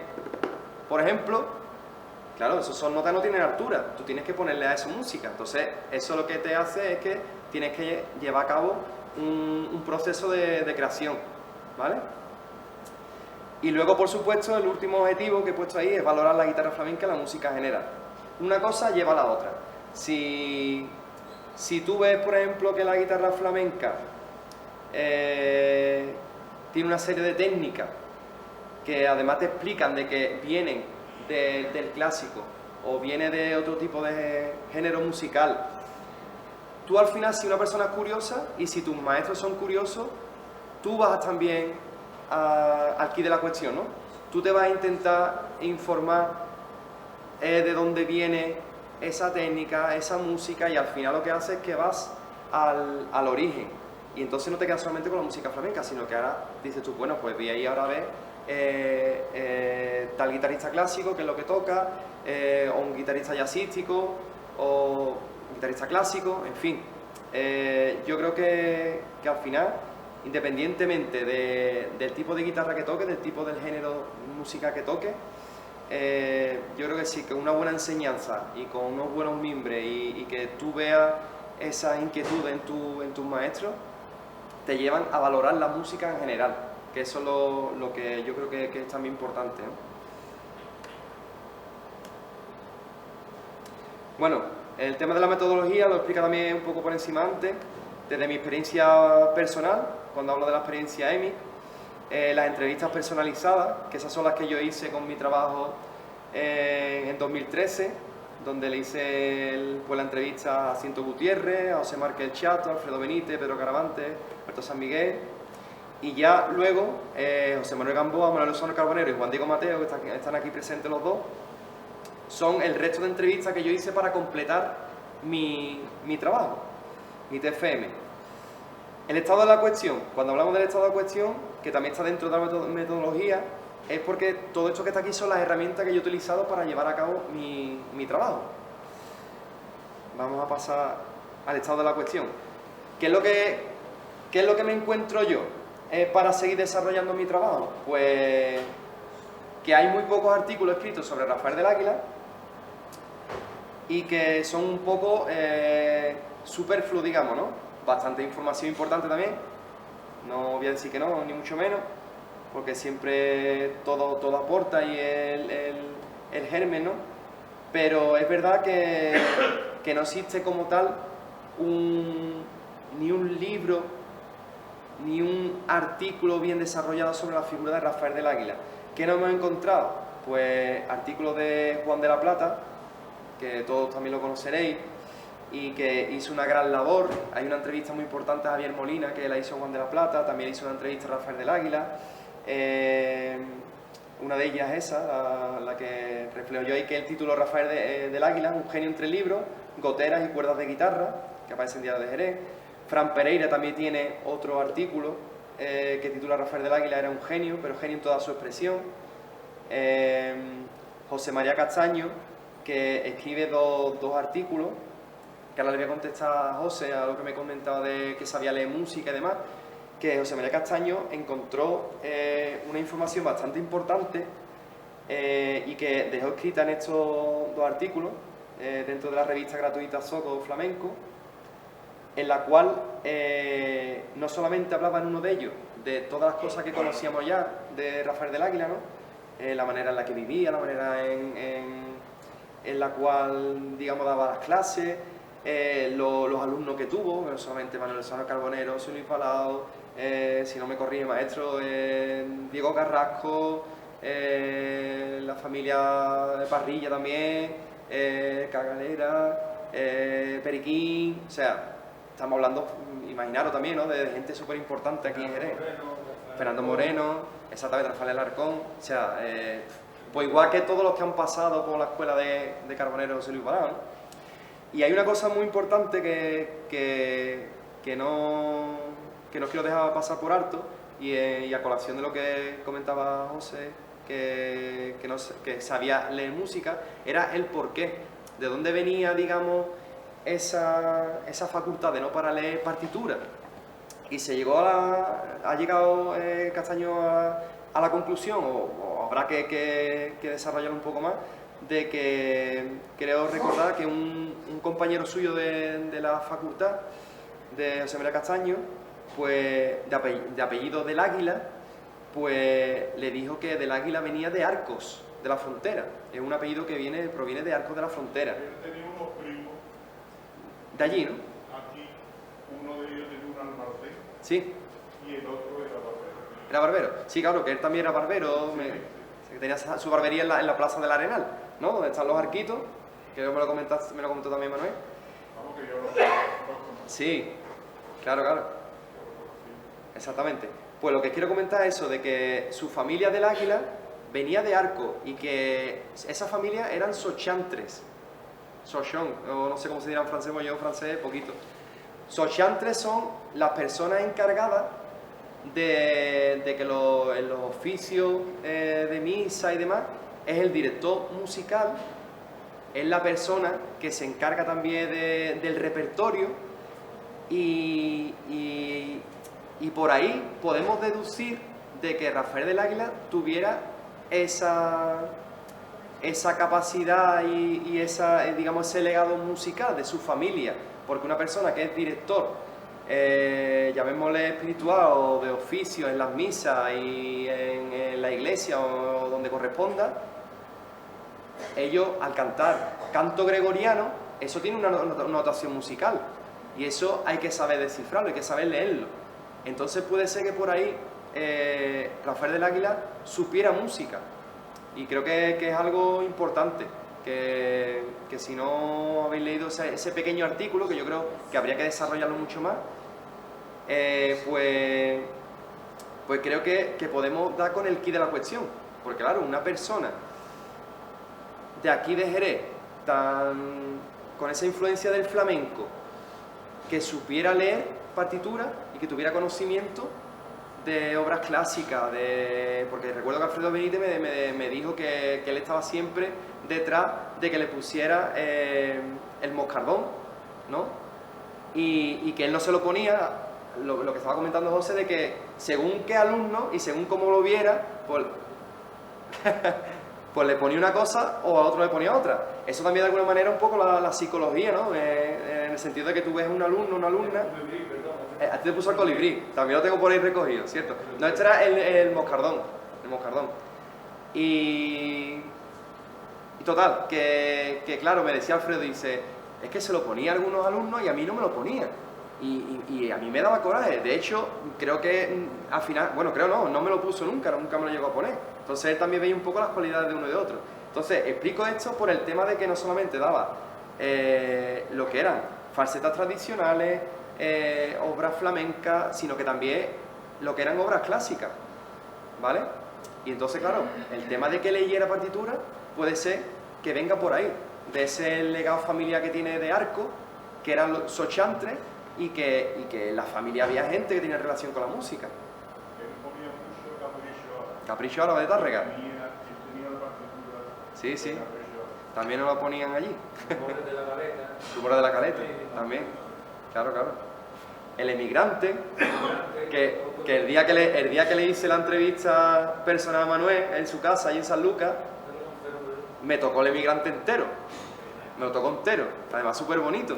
por ejemplo, claro, esas son notas, no tienen altura, tú tienes que ponerle a eso música. Entonces eso lo que te hace es que tienes que llevar a cabo un proceso de creación, ¿vale? Y luego, por supuesto, el último objetivo que he puesto ahí es valorar la guitarra flamenca y la música en general. Una cosa lleva a la otra. Si tú ves, por ejemplo, que la guitarra flamenca tiene una serie de técnicas que además te explican de que vienen del clásico o viene de otro tipo de género musical, tú al final, si una persona es curiosa y si tus maestros son curiosos, tú vas también al quid de la cuestión, ¿no? Tú te vas a intentar informar de dónde viene esa técnica, esa música, y al final lo que haces es que vas al origen. Y entonces no te quedas solamente con la música flamenca, sino que ahora dices tú, bueno, pues voy ahí ahora a ver tal guitarrista clásico, que es lo que toca, o un guitarrista jazzístico, o un guitarrista clásico, en fin. Yo creo que al final, independientemente del tipo de guitarra que toque, del tipo del género de música que toque, yo creo que sí, que una buena enseñanza y con unos buenos mimbres y que tú veas esa inquietud en tus maestros, te llevan a valorar la música en general, que eso es lo que yo creo que es también importante, ¿no? Bueno, el tema de la metodología lo explica también un poco por encima antes, desde mi experiencia personal, cuando hablo de la experiencia EMI, las entrevistas personalizadas, que esas son las que yo hice con mi trabajo en 2013, donde le hice la entrevista a Ciento Gutiérrez, a José Márquez Chato, a Alfredo Benítez, Pedro Caravante, Alberto San Miguel, y ya luego José Manuel Gamboa, Manuel Lozano Carbonero y Juan Diego Mateo, que están aquí presentes los dos, son el resto de entrevistas que yo hice para completar mi trabajo, mi TFM. El estado de la cuestión, cuando hablamos del estado de la cuestión, que también está dentro de la metodología, es porque todo esto que está aquí son las herramientas que yo he utilizado para llevar a cabo mi trabajo. Vamos a pasar al estado de la cuestión. ¿Qué es lo que me encuentro yo para seguir desarrollando mi trabajo? Pues que hay muy pocos artículos escritos sobre Rafael del Águila y que son un poco superfluos, digamos, ¿no? Bastante información importante también, no voy a decir que no, ni mucho menos, porque siempre todo aporta y el germen, ¿no? Pero es verdad que no existe como tal ni un libro ni un artículo bien desarrollado sobre la figura de Rafael del Águila. ¿Qué nos hemos encontrado? Pues artículos de Juan de la Plata, que todos también lo conoceréis, y que hizo una gran labor. Hay una entrevista muy importante a Javier Molina, que la hizo Juan de la Plata, también hizo una entrevista a Rafael del Águila. Una de ellas es esa, la que reflejo yo ahí, que es el título Rafael del Águila, un genio entre libros, goteras y cuerdas de guitarra, que aparece en Diario de Jerez. Fran Pereira también tiene otro artículo que titula Rafael del Águila era un genio, pero genio en toda su expresión. José María Castaño, que escribe dos artículos, que ahora le voy a contestar a José a lo que me comentaba de que sabía leer música y demás, que José María Castaño encontró una información bastante importante y que dejó escrita en estos dos artículos dentro de la revista gratuita Zoco Flamenco, en la cual no solamente hablaba en uno de ellos de todas las cosas que conocíamos ya de Rafael del Águila, ¿no? La manera en la que vivía, la manera en la cual, digamos, daba las clases, los alumnos que tuvo, no solamente Manuel Lozano Carbonero, José Luis Palau, si no me corrige maestro, Diego Carrasco, la familia de Parrilla también, Cagalera, Periquín, o sea, estamos hablando, imaginaros también, ¿no?, de gente súper importante aquí en Jerez. Fernando Moreno, exactamente, Rafael Alarcón, o sea, pues igual que todos los que han pasado por la escuela de Carbonero José Luis Palau, ¿no? Y hay una cosa muy importante que no quiero dejar pasar por alto, y a colación de lo que comentaba José, que sabía leer música, era el porqué, de dónde venía, digamos, esa facultad de no para leer partitura. Y se llegó ha llegado Castaño a la conclusión, o habrá que desarrollar un poco más, de que creo recordar que un compañero suyo de la facultad, de José María Castaño, pues de apellido del Águila, pues le dijo que del Águila venía de Arcos, de la Frontera. Es un apellido que proviene de Arcos de la Frontera. Él tenía unos primos. De allí, ¿no? Aquí, uno de ellos tenía un almacén. Sí. Y el otro era barbero. ¿Era barbero? Sí, claro, que él también era barbero. Que tenía su barbería en la Plaza del Arenal, ¿no? Donde están los arquitos. Que me lo comentó también Manuel. Vamos, que yo lo conozco. Sí, claro. Exactamente. Pues lo que quiero comentar es eso, de que su familia del Águila venía de Arco y que esa familia eran sochantres. Sochon, o no sé cómo se dirá en francés, porque yo francés poquito. Sochantres son las personas encargadas de que en los oficios de misa y demás es el director musical, es la persona que se encarga también del repertorio y por ahí podemos deducir de que Rafael del Águila tuviera esa capacidad y digamos, ese legado musical de su familia, porque una persona que es director, llamémosle espiritual o de oficio en las misas y en la iglesia o donde corresponda, ellos al cantar canto gregoriano, eso tiene una notación musical y eso hay que saber descifrarlo, hay que saber leerlo. Entonces puede ser que por ahí Rafael del Águila supiera música. Y creo que es algo importante, que si no habéis leído ese pequeño artículo, que yo creo que habría que desarrollarlo mucho más, pues creo que podemos dar con el quid de la cuestión. Porque claro, una persona de aquí de Jerez, con esa influencia del flamenco, que supiera leer partituras y que tuviera conocimiento de obras clásicas, porque recuerdo que Alfredo Benítez me dijo que él estaba siempre detrás de que le pusiera el moscardón, ¿no? Y que él no se lo ponía, lo que estaba comentando José, de que según qué alumno y según cómo lo viera, pues, pues le ponía una cosa o a otro le ponía otra. Eso también de alguna manera un poco la psicología, ¿no? En el sentido de que tú ves un alumno, una alumna. A ti te puso el colibrí, también lo tengo por ahí recogido, ¿cierto? No, este era el moscardón, Y total, que claro, me decía Alfredo, dice, es que se lo ponía a algunos alumnos y a mí no me lo ponía. Y a mí me daba coraje. De hecho, creo que al final, bueno, no me lo puso nunca me lo llegó a poner. Entonces él también veía un poco las cualidades de uno y de otro. Entonces explico esto por el tema de que no solamente daba lo que eran falsetas tradicionales, obras flamencas, sino que también lo que eran obras clásicas, ¿vale? Y entonces, claro, el tema de que leyera partitura puede ser que venga por ahí, de ese legado familiar que tiene de Arco, que eran los sochantres, y que en la familia había gente que tenía relación con la música. Él ponía mucho capricho. Capricho Árabe de Tárrega. Él tenía la partitura. Sí, sí. de Capricho. También nos lo ponían allí. Rumores de la Caleta. Rumores de la Caleta, también. Claro. El emigrante, que el día que le hice la entrevista personal a Manuel en su casa, allí en San Lucas, me tocó el emigrante entero. Me lo tocó entero. Además, súper bonito.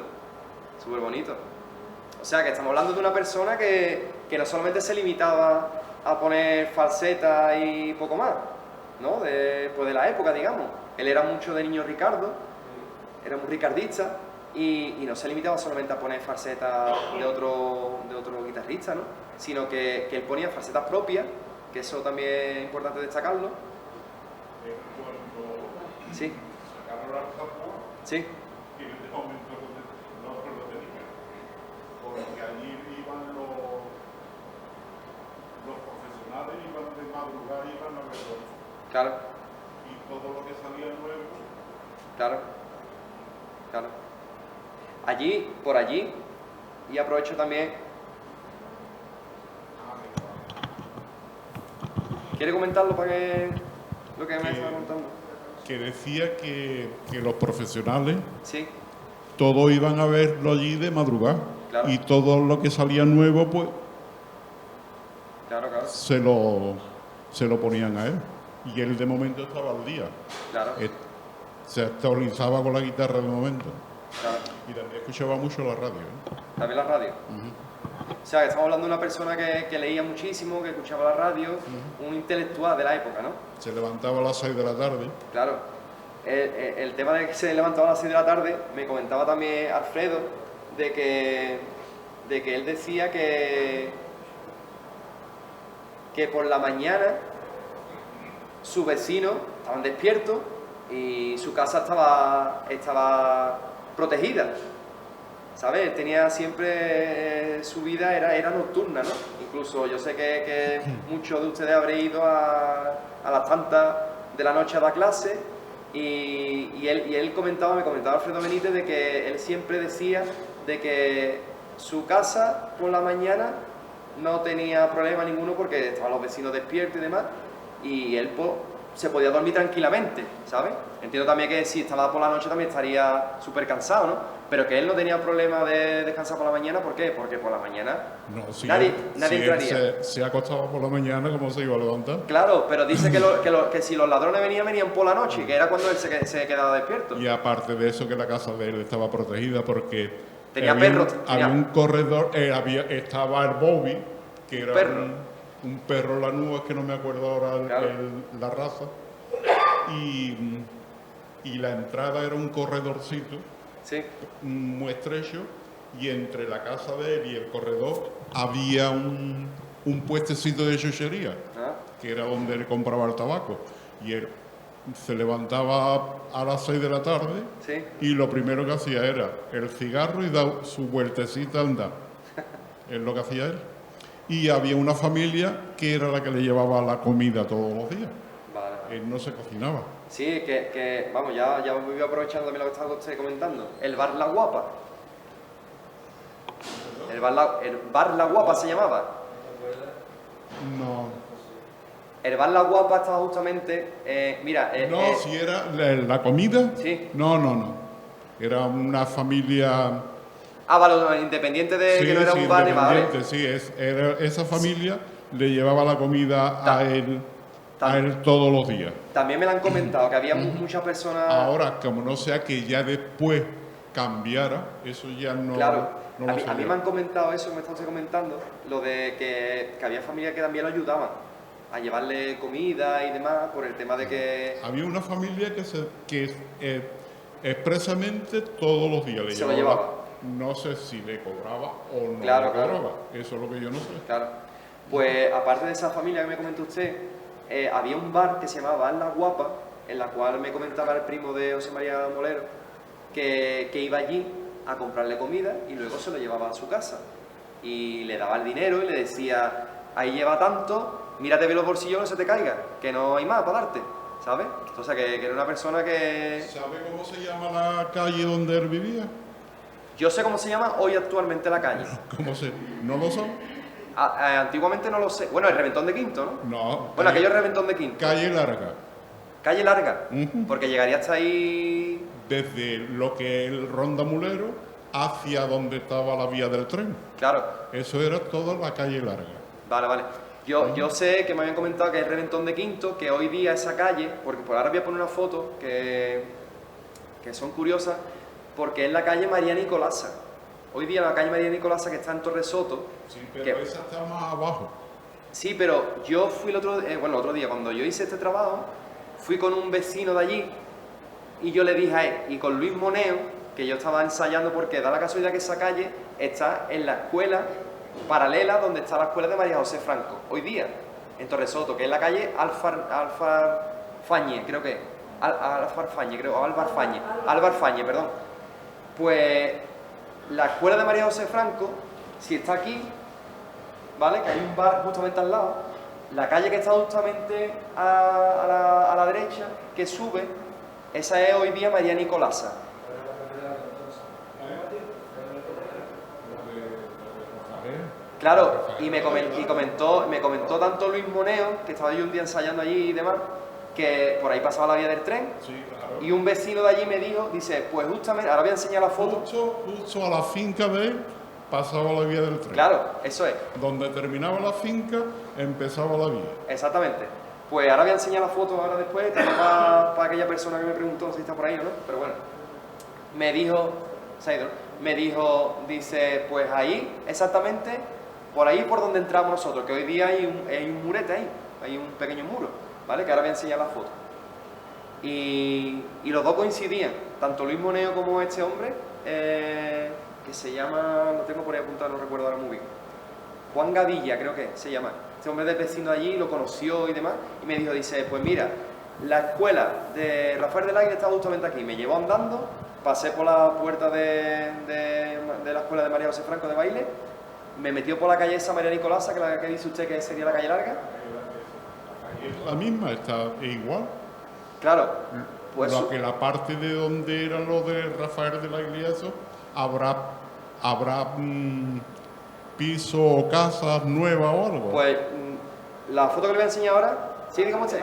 O sea, que estamos hablando de una persona que no solamente se limitaba a poner falseta y poco más, ¿no? Pues de la época, digamos. Él era mucho de Niño Ricardo, era muy ricardista, y no se limitaba solamente a poner falsetas de otro guitarrista, ¿no? Sino que él ponía falsetas propias, que eso también es importante destacarlo. Cuando Sí, sacaron la Zapua, sí, y en este momento no lo tenía. Porque allí iban los profesionales, iban de madrugada, iban a verlo. claro, Y todo lo que salía nuevo, claro. Por allí, y aprovecho también ¿Quiere comentarlo para que lo que me estaba contando? Que decía que los profesionales Sí, todos iban a verlo allí de madrugada. Claro. Y todo lo que salía nuevo, pues claro, claro, se lo ponían a él. Y él de momento estaba al día. claro, Se actualizaba con la guitarra de momento. claro. Y también escuchaba mucho la radio. También la radio. O sea, que estamos hablando de una persona que leía muchísimo, que escuchaba la radio, un intelectual de la época, ¿no? Se levantaba a las 6 de la tarde. Claro. El tema de que se levantaba a las 6 de la tarde, me comentaba también Alfredo, de que él decía que por la mañana sus vecinos estaban despiertos y su casa estaba protegida, ¿sabes? Él tenía siempre, su vida era nocturna, ¿no? Incluso yo sé que muchos de ustedes habréis ido a las tantas de la noche a dar clase y él me comentaba Alfredo Benítez de que él siempre decía de que su casa por la mañana no tenía problema ninguno porque estaban los vecinos despiertos y demás, y él pues, se podía dormir tranquilamente, ¿sabes? Entiendo también que si estaba por la noche también estaría súper cansado, ¿no? Pero que él no tenía problema de descansar por la mañana, ¿por qué? Porque por la mañana No, si nadie él entraría. se acostaba por la mañana, ¿cómo se iba a levantar? Claro, pero dice que si los ladrones venían por la noche, que era cuando él se quedaba despierto. Y aparte de eso, que la casa de él estaba protegida porque Tenía había perros, había un corredor, estaba el Bobby, que era perro. un perro lanús, que no me acuerdo ahora Claro. la raza, y la entrada era un corredorcito Sí, muy estrecho, y entre la casa de él y el corredor había un puestecito de chuchería, ah, que era donde él compraba el tabaco, y él se levantaba a las 6 de la tarde sí. y lo primero que hacía era el cigarro y dar su vueltecita a andar. Es lo que hacía él. Y había una familia que era la que le llevaba la comida todos los días. Vale. Él no se cocinaba. Sí, vamos, ya voy aprovechando también lo que estaba usted comentando. El bar La Guapa. El bar La Guapa se llamaba. No. El bar La Guapa estaba justamente, mira... No, si era la comida. Sí. No. Era una familia. Ah, vale, independiente de Sí, que no era sí, un bar, ¿vale? independiente, sí, esa familia le llevaba la comida a él todos los días. También me lo han comentado, que había muchas personas... Ahora, como no sea que ya después cambiara, eso ya no, Claro, no lo sé a mí yo. me han comentado eso, que me está usted comentando, lo de que había familias que también lo ayudaban a llevarle comida y demás, por el tema de que... Había una familia que expresamente todos los días le Se lo llevaba. llevaba. No sé si le cobraba o no Claro, le claro. cobraba. Eso es lo que yo no sé. Claro. Pues aparte de esa familia que me comentó usted, había un bar que se llamaba Bar La Guapa, en la cual me comentaba el primo de José María Molero, que iba allí a comprarle comida y luego se lo llevaba a su casa. Y le daba el dinero y le decía, ahí lleva tanto, mírate bien los bolsillos, no se te caiga, que no hay más para darte, ¿sabes? O sea, que era una persona que... ¿Sabe cómo se llama la calle donde él vivía? Yo sé cómo se llama hoy actualmente la calle. ¿No lo sabe? Antiguamente no lo sé. Bueno, el Reventón de Quinto, ¿no? No. Bueno, aquello es Reventón de Quinto. Calle larga. Calle larga, Ujú. porque llegaría hasta ahí... Desde lo que es el Ronda Mulero hacia donde estaba la vía del tren. Claro, Eso era toda la calle larga. vale. Yo sé que me habían comentado que es Reventón de Quinto, que hoy día esa calle, porque por ahora voy a poner una foto que son curiosas, porque es la calle María Nicolasa. Hoy día la calle María Nicolasa, que está en Torre Soto. Sí, pero que- esa está más abajo. Sí, el yo fui el otro día, cuando yo hice este trabajo, fui con un vecino de allí y yo le dije a él, y con Luis Moneo, que yo estaba ensayando, porque da la casualidad que esa calle está en la escuela paralela donde está la escuela de María José Franco, hoy día, en Torre Soto, que es la calle Alfarfañe, creo que es. Alfarfañe, creo, o Albarfañe, perdón. Pues la escuela de María José Franco, si está aquí, ¿vale? Que hay un bar justamente al lado, la calle que está justamente a la derecha, que sube, esa es hoy día María Nicolasa. Claro, y me comentó tanto Luis Moneo, que estaba yo un día ensayando allí y demás, que por ahí pasaba la vía del tren, Sí, claro. y un vecino de allí me dijo, dice, pues justamente, ahora voy a enseñar la foto. Justo a la finca de él pasaba la vía del tren. Claro, eso es, Donde terminaba la finca, empezaba la vía. exactamente. Pues ahora voy a enseñar la foto ahora después, también para aquella persona que me preguntó si está por ahí o no, pero bueno. Me dijo, se ha ido, ¿no? Me dijo, dice, pues ahí, exactamente, por ahí por donde entramos nosotros, que hoy día hay un murete ahí, hay un pequeño muro, ¿vale? Que ahora voy a enseñar la foto. Y los dos coincidían, tanto Luis Moneo como este hombre, que se llama, lo tengo por ahí apuntado, no recuerdo ahora muy bien. Juan Gadilla, creo que se llama. Este hombre es vecino de allí, lo conoció y demás, y me dijo, dice, pues mira, la escuela de Rafael del Águila está justamente aquí. Me llevó andando, pasé por la puerta de la escuela de María José Franco de baile, me metió por la calle esa María Nicolasa, que la que dice usted que sería la calle larga. Es la misma, está igual. Claro, pues Lo que la parte de donde era lo de Rafael de la Iglesia, habrá piso o casa nueva o algo. Pues la foto que le voy a enseñar ahora, sí, dígame usted.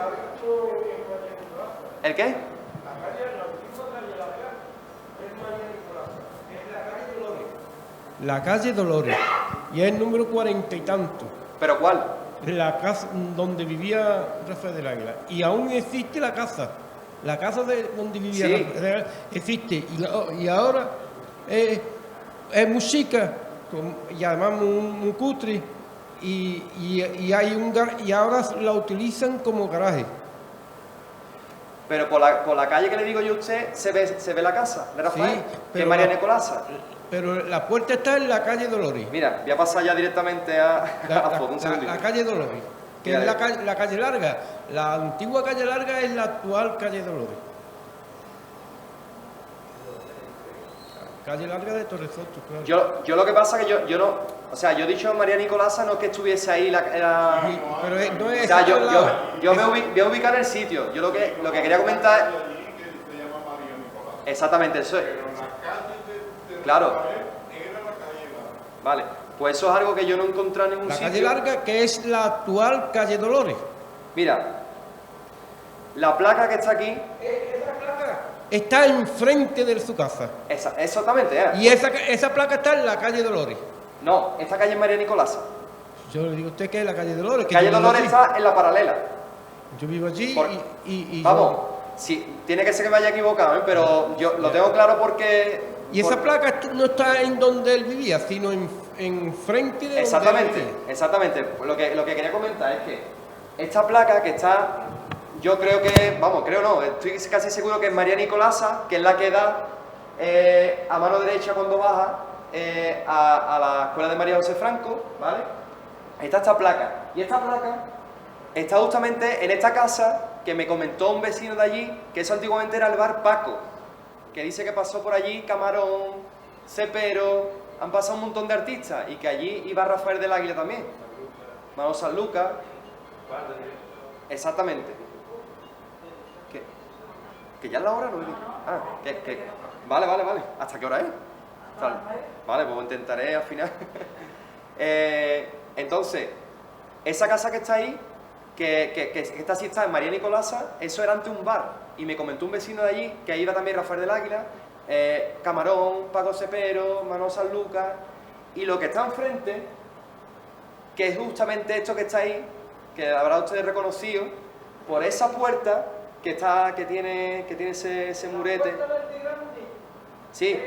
¿El qué? La calle Dolores, y es el número 40 y tanto, ¿Pero cuál? la casa donde vivía Rafael del Águila. Y aún existe la casa de donde vivía Sí. Rafael del Águila, existe. Y ahora es música, y además muy cutre, y ahora la utilizan como garaje. Pero por la calle que le digo yo a usted, se ve la casa de Rafael, Sí, que es pero María la- Nicolasa. Pero la puerta está en la calle Dolores. Mira, voy a pasar ya directamente a la foto, un segundito. La calle Dolores, que Mira, es la calle larga. La antigua calle larga es la actual calle Dolores. Calle larga de Torresoto, claro. Yo lo que pasa es que yo no... O sea, yo he dicho María Nicolasa, no es que estuviese ahí la... Sí, pero no es O sea, esa al lado. yo voy a ubicar el sitio. Yo lo que quería comentar es... Exactamente, eso es. Claro. Vale, pues eso es algo que yo no he encontrado en ningún La sitio. calle larga, que es la actual calle Dolores. Mira, la placa que está aquí... Esa placa está enfrente de su casa. Exactamente, ¿eh? Y esa placa está en la calle Dolores. No, esta calle es María Nicolasa. Yo le digo a usted que es la calle Dolores. Que Calle yo vivo Dolores allí. está en la paralela. Yo vivo allí Por- y Vamos, sí, tiene que ser que me haya equivocado, ¿eh? Pero yo lo tengo claro porque... Y esa por- placa no está en donde él vivía, sino en frente de donde él Exactamente, vivía. exactamente. Lo que quería comentar es que esta placa que está, yo creo que, vamos, creo no, estoy casi seguro que es María Nicolasa, que es la que da a mano derecha cuando baja a la escuela de María José Franco, ¿vale? Está esta placa. Y esta placa está justamente en esta casa que me comentó un vecino de allí, que eso antiguamente era el bar Paco, que dice que pasó por allí Camarón, Cepero, han pasado un montón de artistas y que allí iba Rafael del Águila también. Manolo Sanlúcar. Exactamente. Que ya es la hora, ¿no? Vale. ¿Hasta qué hora es? Vale, pues intentaré al final. Entonces, esa casa que está ahí, que esta sí está en María Nicolasa, eso era antes un bar. Y me comentó un vecino de allí, que ahí iba también Rafael del Águila, Camarón, Paco Cepero, Manolo Sanlúcar, y lo que está enfrente, que es justamente esto que está ahí, que habrá ustedes reconocido, por esa puerta que tiene ese murete. Sí.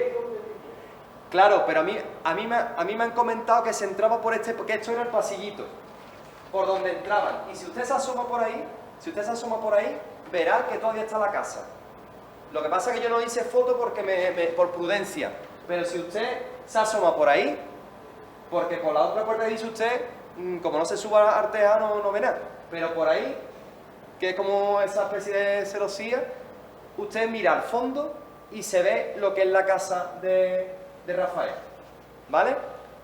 Claro, pero a mí me han comentado que se entraba por porque esto era el pasillito, por donde entraban. Y si usted se asoma por ahí, verá que todavía está la casa. Lo que pasa es que yo no hice foto porque por prudencia. Pero si usted se asoma por ahí, porque por la otra puerta dice usted, como no se suba al tejado no ve nada. Pero por ahí, que es como esa especie de celosía, usted mira al fondo y se ve lo que es la casa de Rafael, ¿vale?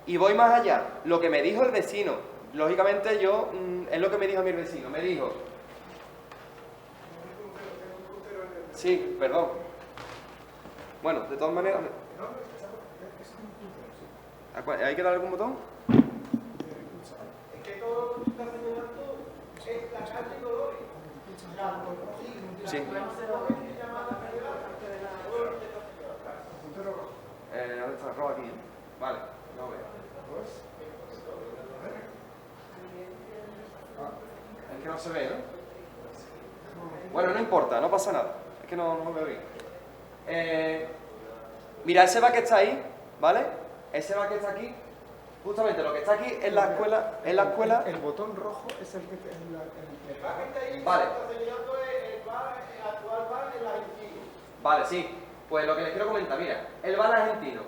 Y voy más allá, lo que me dijo el vecino, lógicamente es lo que me dijo a mi vecino, me dijo... Sí, perdón. Bueno, de todas maneras... ¿Hay que dar algún botón? Sí. ¿Dónde está? Roba aquí. Vale, no veo. Es que no se ve, ¿no? Bueno, no importa, no pasa nada. Es que no lo veo bien. Mira, ese bar que está ahí, ¿vale? Ese bar que está aquí, justamente lo que está aquí es la escuela. El botón rojo es el que el bar que está ahí. Vale. Está señalando el actual bar del argentino. Vale, sí. Pues lo que les quiero comentar, mira, el bar argentino.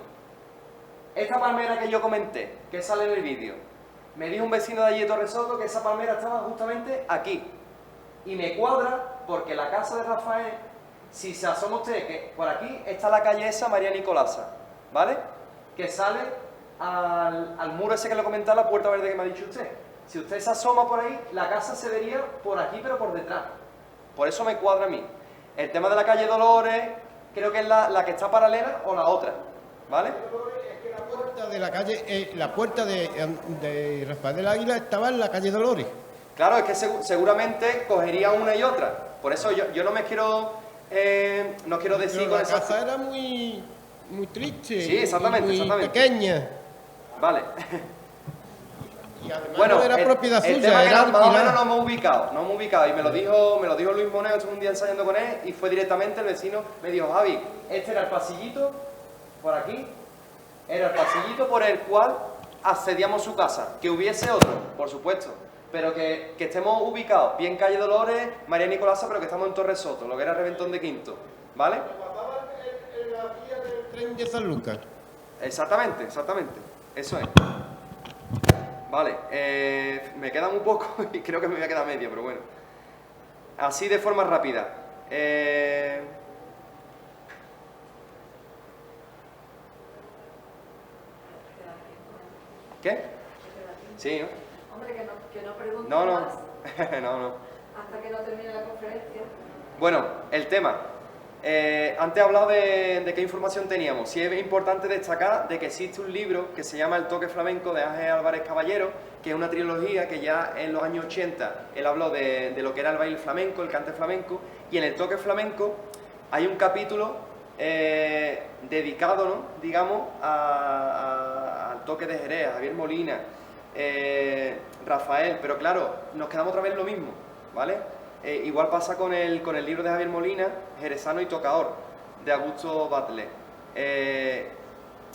Esta palmera que yo comenté, que sale en el vídeo, me dijo un vecino de allí de Torre Soto que esa palmera estaba justamente aquí. Y me cuadra porque la casa de Rafael, si se asoma usted, que por aquí está la calle esa María Nicolasa, ¿vale? Que sale al muro ese que le comentaba, la puerta verde que me ha dicho usted. Si usted se asoma por ahí, la casa se vería por aquí, pero por detrás. Por eso me cuadra a mí. El tema de la calle Dolores, creo que es la que está paralela o la otra, ¿vale? La puerta de la calle, la puerta de Rafael del Águila estaba en la calle Dolores. Claro, es que seguramente cogería una y otra. Por eso yo no me quiero... no quiero decir Pero con la esa... casa era muy triste. Sí, exactamente, muy exactamente. pequeña. Vale. Y además Bueno, no era propiedad el suya, tema que era más o menos alquilada. no hemos ubicado, y me lo dijo Luis Moneo, estuve un día ensayando con él, y fue directamente el vecino, me dijo, Javi, este era el pasillito, por aquí, era el pasillito por el cual accedíamos su casa, que hubiese otro, por supuesto, pero que estemos ubicados, bien calle Dolores, María Nicolasa, pero que estamos en Torre Soto, lo que era Reventón de Quinto, ¿vale? Pasaba en la vía del Tren de San Lucas. Exactamente, eso es. Vale, me queda muy poco y creo que me voy a quedar medio, pero bueno. Así de forma rápida. ¿Qué? Sí, ¿no? Hombre, que no pregunte No, no. más no. hasta que no termine la conferencia. Bueno, el tema. Antes he hablado de qué información teníamos. Sí es importante destacar de que existe un libro que se llama El toque flamenco de Ángel Álvarez Caballero, que es una trilogía que ya en los años 80 él habló de lo que era el baile flamenco, el cante flamenco, y en el toque flamenco hay un capítulo dedicado, ¿no?, digamos, al toque de Jerez, a Javier Molina, Rafael, pero claro, nos quedamos otra vez lo mismo, ¿vale? Igual pasa con el libro de Javier Molina, Jerezano y Tocador, de Augusto Batlle.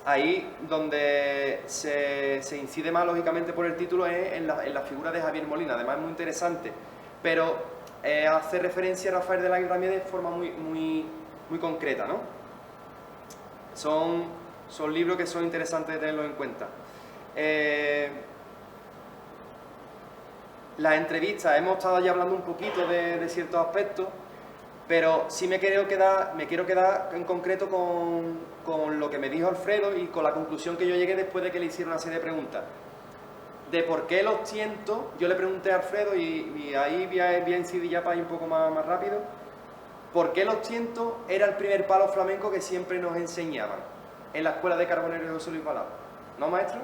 Ahí donde se incide más, lógicamente, por el título es en la figura de Javier Molina. Además es muy interesante, pero hace referencia a Rafael del Águila también de forma muy concreta, ¿no? Son libros que son interesantes de tenerlos en cuenta. Las entrevistas, hemos estado ya hablando un poquito de ciertos aspectos, pero sí me quiero quedar en concreto con lo que me dijo Alfredo y con la conclusión que yo llegué después de que le hicieron una serie de preguntas. De por qué los tientos, yo le pregunté a Alfredo y ahí voy a incidir ya para ir un poco más rápido, ¿por qué los tientos era el primer palo flamenco que siempre nos enseñaban en la escuela de Carbonero de José Luis Balao? ¿No, maestro?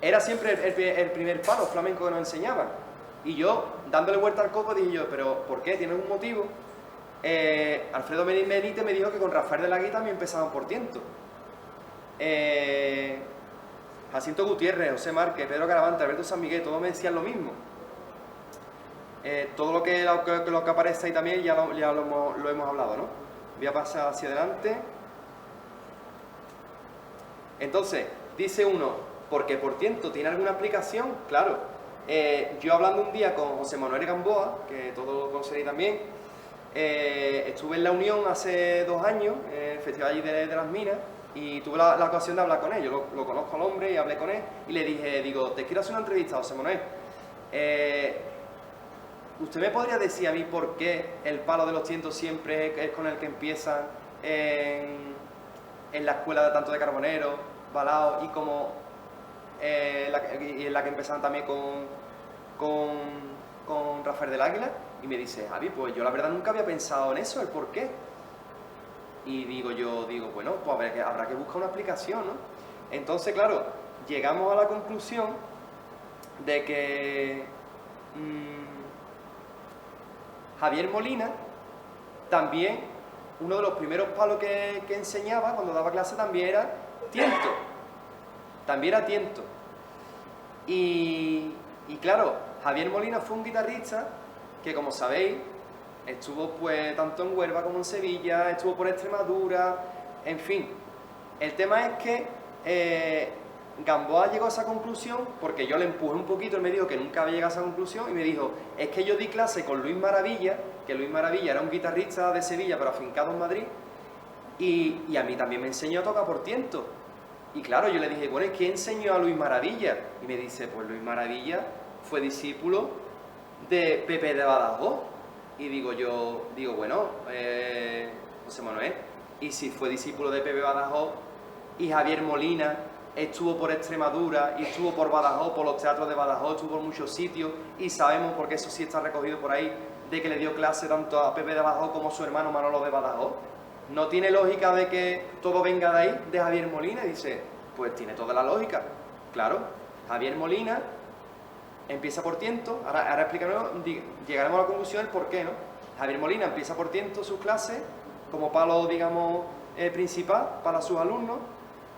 Era siempre el primer palo flamenco que nos enseñaban. Y yo, dándole vuelta al coco, dije yo, ¿pero por qué? ¿Tiene un motivo? Alfredo Benítez me dijo que con Rafael de la Guita también empezaban por tiento. Jacinto Gutiérrez, José Márquez, Pedro Caravante, Alberto San Miguel, todos me decían lo mismo. Todo lo que aparece ahí también ya lo hemos hablado, ¿no? Voy a pasar hacia adelante. Entonces, dice uno, porque por tiento tiene alguna explicación, claro. Yo hablando un día con José Manuel Gamboa, que todos lo conoceréis también, estuve en La Unión hace 2 años, en el festival allí de las Minas, y tuve la ocasión de hablar con él. Yo lo conozco al hombre y hablé con él, y le dije, te quiero hacer una entrevista, José Manuel. ¿Usted me podría decir a mí por qué el palo de los tientos siempre es con el que empiezan en la escuela tanto de Carbonero, Balao, y como en la que empezaban también con Rafael del Águila? Y me dice, Javi, pues yo la verdad nunca había pensado en eso, el por qué. Y digo, bueno, pues habrá que buscar una explicación, ¿no? Entonces, claro, llegamos a la conclusión de que Javier Molina también, uno de los primeros palos que enseñaba cuando daba clase también era tiento. También era tiento. Y claro, Javier Molina fue un guitarrista que, como sabéis, estuvo pues tanto en Huelva como en Sevilla, estuvo por Extremadura, en fin. El tema es que Gamboa llegó a esa conclusión porque yo le empujé un poquito, él me dijo que nunca había llegado a esa conclusión y me dijo, es que yo di clase con Luis Maravilla, que Luis Maravilla era un guitarrista de Sevilla pero afincado en Madrid, y a mí también me enseñó a tocar por tiento. Y claro, yo le dije, bueno, ¿y quién enseñó a Luis Maravilla? Y me dice, pues Luis Maravilla fue discípulo de Pepe de Badajoz. Y digo, bueno, José Manuel, y si fue discípulo de Pepe Badajoz y Javier Molina estuvo por Extremadura y estuvo por Badajoz, por los teatros de Badajoz, estuvo por muchos sitios y sabemos, porque eso sí está recogido por ahí, de que le dio clase tanto a Pepe de Badajoz como a su hermano Manolo de Badajoz. ¿No tiene lógica de que todo venga de ahí, de Javier Molina? Y dice, pues tiene toda la lógica. Claro, Javier Molina empieza por tiento, ahora explicaremos, llegaremos a la conclusión del por qué, ¿no? Javier Molina empieza por tiento sus clases, como palo, digamos, principal para sus alumnos.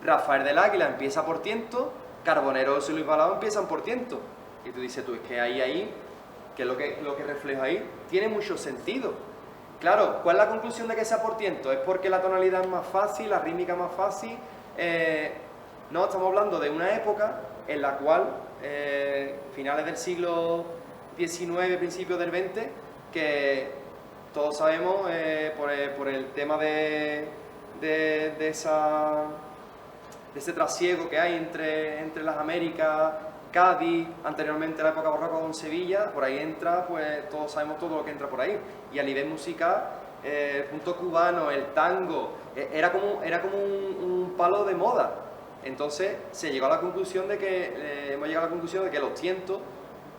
Rafael del Águila empieza por tiento, Carbonero y Luis Balao empiezan por tiento. Y tú dices, es que ahí, que es lo que refleja ahí, tiene mucho sentido. Claro, ¿cuál es la conclusión de que sea por tiento? ¿Es porque la tonalidad es más fácil, la rítmica es más fácil? No, estamos hablando de una época en la cual, finales del siglo XIX, principios del XX, que todos sabemos, por el tema de ese trasiego que hay entre las Américas, Cádiz, anteriormente la época barroca con Sevilla, por ahí entra, pues todos sabemos todo lo que entra por ahí. Y a nivel musical, el punto cubano, el tango, era como un palo de moda. Entonces se llegó a la conclusión de que, hemos llegado a la conclusión de que los tientos,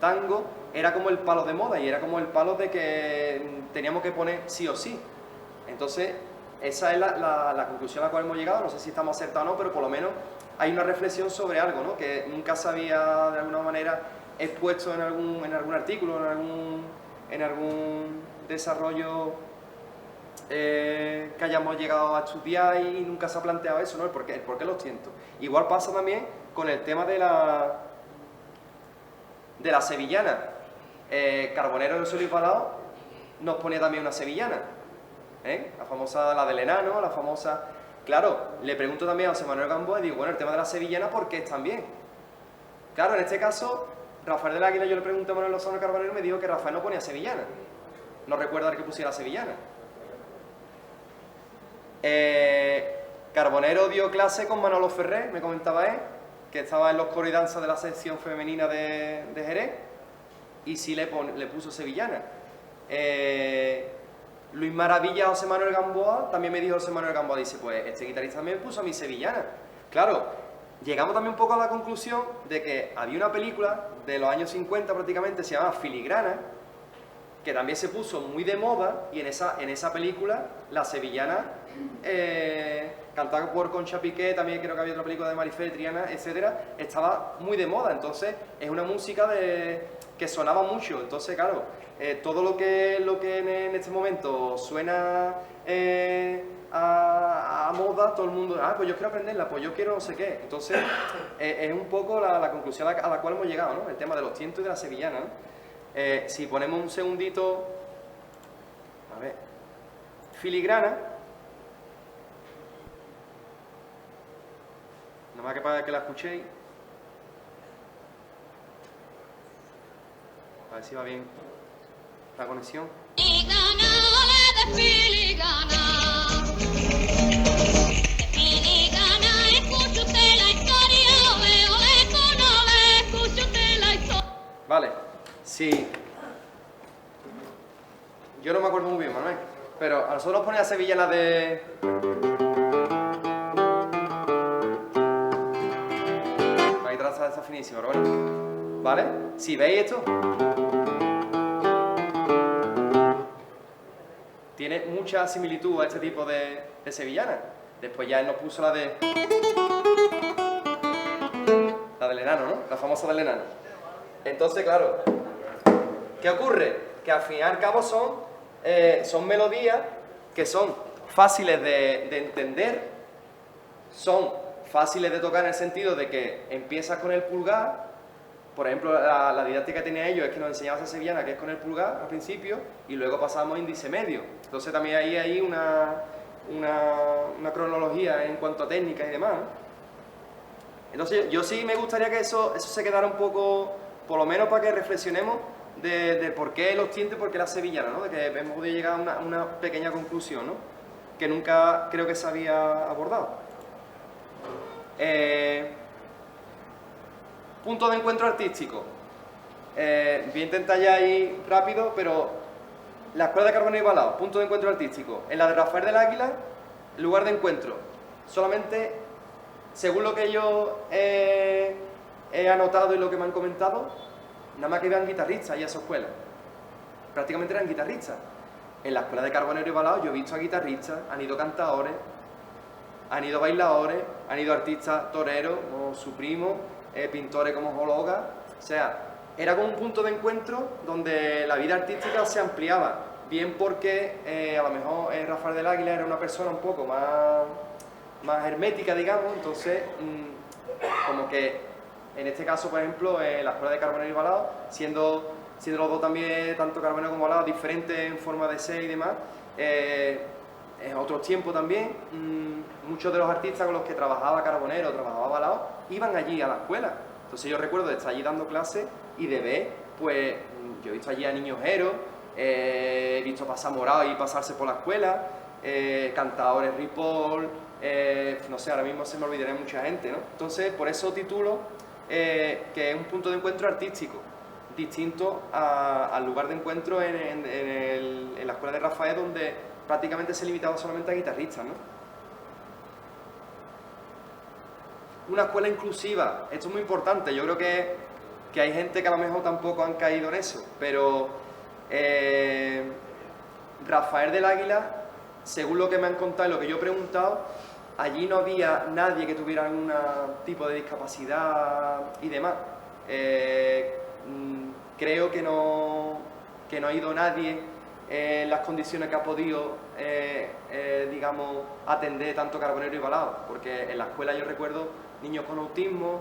tango, era como el palo de moda y era como el palo de que teníamos que poner sí o sí. Entonces, esa es la conclusión a la cual hemos llegado. No sé si estamos acertados o no, pero por lo menos hay una reflexión sobre algo, ¿no? Que nunca se había de alguna manera expuesto en algún artículo, en algún desarrollo que hayamos llegado a estudiar y nunca se ha planteado eso, ¿no? El por qué los tientos. Igual pasa también con el tema de la sevillana. Carbonero de Luis Balao nos ponía también una sevillana, la famosa, la del enano, la famosa. Claro, le pregunto también a José Manuel Gamboa y digo, bueno, el tema de la sevillana, ¿por qué también? Claro, en este caso, Rafael del Águila, yo le pregunté a Manuel Lozano Carbonero y me dijo que Rafael no ponía sevillana. No recuerda que pusiera sevillana. Carbonero dio clase con Manolo Ferrer, me comentaba él, que estaba en los coros y danzas de la sección femenina de Jerez, y sí le puso sevillana. Luis Maravilla, José Manuel Gamboa, también me dijo José Manuel Gamboa, dice, pues este guitarrista también me puso a mi sevillana. Claro, llegamos también un poco a la conclusión de que había una película de los años 50 prácticamente, se llamaba Filigrana, que también se puso muy de moda, y en esa película, la sevillana, cantada por Concha Piqué, también creo que había otra película de Marifé, Triana, etcétera, estaba muy de moda. Entonces es una música que sonaba mucho. Entonces, claro, todo lo que en este momento suena a moda, todo el mundo, pues yo quiero aprenderla, pues yo quiero no sé qué. Entonces es un poco la conclusión a la cual hemos llegado, ¿no? El tema de los tientos y de la sevillana, ¿no? Si ponemos un segundito, a ver, filigrana, nada más que para que la escuchéis, a ver si va bien la conexión. Vale, sí. Yo no me acuerdo muy bien, Manuel, pero a nosotros nos ponía sevillanas de... La guitarra está finísima, pero bueno. ¿Vale? Si veis esto, tiene mucha similitud a este tipo de sevillana. Después ya él nos puso la del enano, ¿no? La famosa del enano. Entonces, claro, ¿qué ocurre? Que al fin y al cabo son melodías que son fáciles de entender, son fáciles de tocar en el sentido de que empiezas con el pulgar. Por ejemplo, la didáctica que tenía ellos es que nos enseñaba esa sevillana, que es con el pulgar al principio, y luego pasamos a índice medio. Entonces también hay una cronología en cuanto a técnica y demás, ¿no? Entonces yo sí me gustaría que eso se quedara un poco, por lo menos para que reflexionemos de por qué los tientes, por qué la sevillana, ¿no? De que hemos podido llegar a una pequeña conclusión, ¿no? Que nunca creo que se había abordado. Punto de encuentro artístico. Voy a intentar ya ir rápido, pero la Escuela de Carbonero y Balao, punto de encuentro artístico. En la de Rafael del Águila, lugar de encuentro. Solamente, según lo que yo he anotado y lo que me han comentado, nada más que vean guitarristas ahí a esa escuela. Prácticamente eran guitarristas. En la Escuela de Carbonero y Balao yo he visto a guitarristas, han ido cantadores, han ido bailadores, han ido artistas toreros como su primo, pintores como Jologa. O sea, era como un punto de encuentro donde la vida artística se ampliaba. Bien porque a lo mejor Rafael del Águila era una persona un poco más hermética, digamos. Entonces, como que en este caso, por ejemplo, la Escuela de Carbonero y Balao, siendo los dos también, tanto Carbonero como Balao, diferentes en forma de ser y demás, en otros tiempos también, muchos de los artistas con los que trabajaba Carbonero, trabajaba Balao, iban allí a la escuela. Entonces yo recuerdo de estar allí dando clases y de ver, pues, yo he visto allí a niños heros, he visto pasar Morao y pasarse por la escuela, cantadores Ripoll, no sé, ahora mismo se me olvidará mucha gente, ¿no? Entonces, por eso titulo que es un punto de encuentro artístico, distinto al lugar de encuentro en la escuela de Rafael, donde prácticamente se limitaba solamente a guitarristas, ¿no? Una escuela inclusiva, esto es muy importante. Yo creo que hay gente que a lo mejor tampoco han caído en eso, pero Rafael del Águila, según lo que me han contado y lo que yo he preguntado, allí no había nadie que tuviera algún tipo de discapacidad y demás. Creo que no ha ido nadie en las condiciones que ha podido, digamos, atender tanto Carbonero y Balao, porque en la escuela yo recuerdo niños con autismo,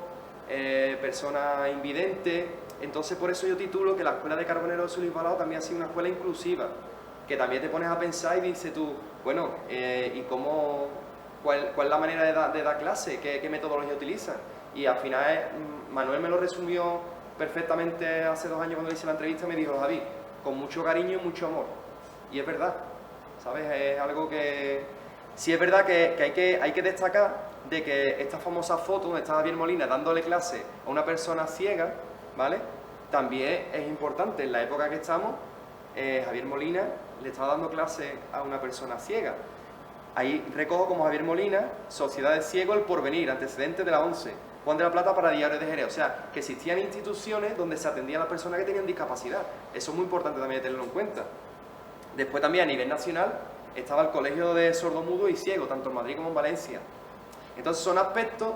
personas invidentes. Entonces por eso yo titulo que la Escuela de Carbonero y Balao también ha sido una escuela inclusiva, que también te pones a pensar y dices tú, bueno, ¿y cuál es la manera de dar clase? ¿Qué metodología utiliza? Y al final Manuel me lo resumió perfectamente hace 2 años cuando le hice la entrevista. Me dijo, Javi, con mucho cariño y mucho amor. Y es verdad, ¿sabes? Es algo que... Sí es verdad que hay que destacar de que esta famosa foto donde está Javier Molina dándole clase a una persona ciega, ¿vale? También es importante. En la época que estamos, Javier Molina le estaba dando clase a una persona ciega. Ahí recojo como Javier Molina, Sociedad de Ciegos El Porvenir, antecedente de la 11, Juan de la Plata para Diario de Jerez. O sea, que existían instituciones donde se atendían a las personas que tenían discapacidad. Eso es muy importante también tenerlo en cuenta. Después también a nivel nacional estaba el Colegio de Sordomudos y Ciegos, tanto en Madrid como en Valencia. Entonces son aspectos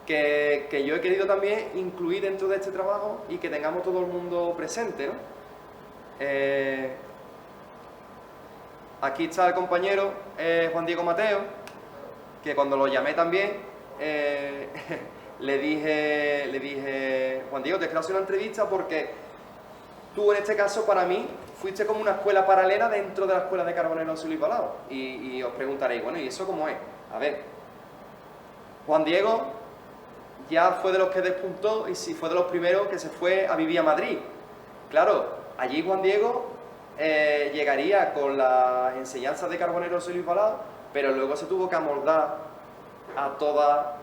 que yo he querido también incluir dentro de este trabajo y que tengamos todo el mundo presente, ¿no? Aquí está el compañero Juan Diego Mateo, que cuando lo llamé también le dije, Juan Diego, te quiero hacer una entrevista porque tú en este caso para mí fuiste como una escuela paralela dentro de la Escuela de Carbonero y Balao. Y os preguntaréis, bueno, ¿y eso cómo es? A ver, Juan Diego ya fue de los que despuntó y sí fue de los primeros que se fue a vivir a Madrid. Claro, allí Juan Diego llegaría con las enseñanzas de Carbonero y Balao, pero luego se tuvo que amoldar a toda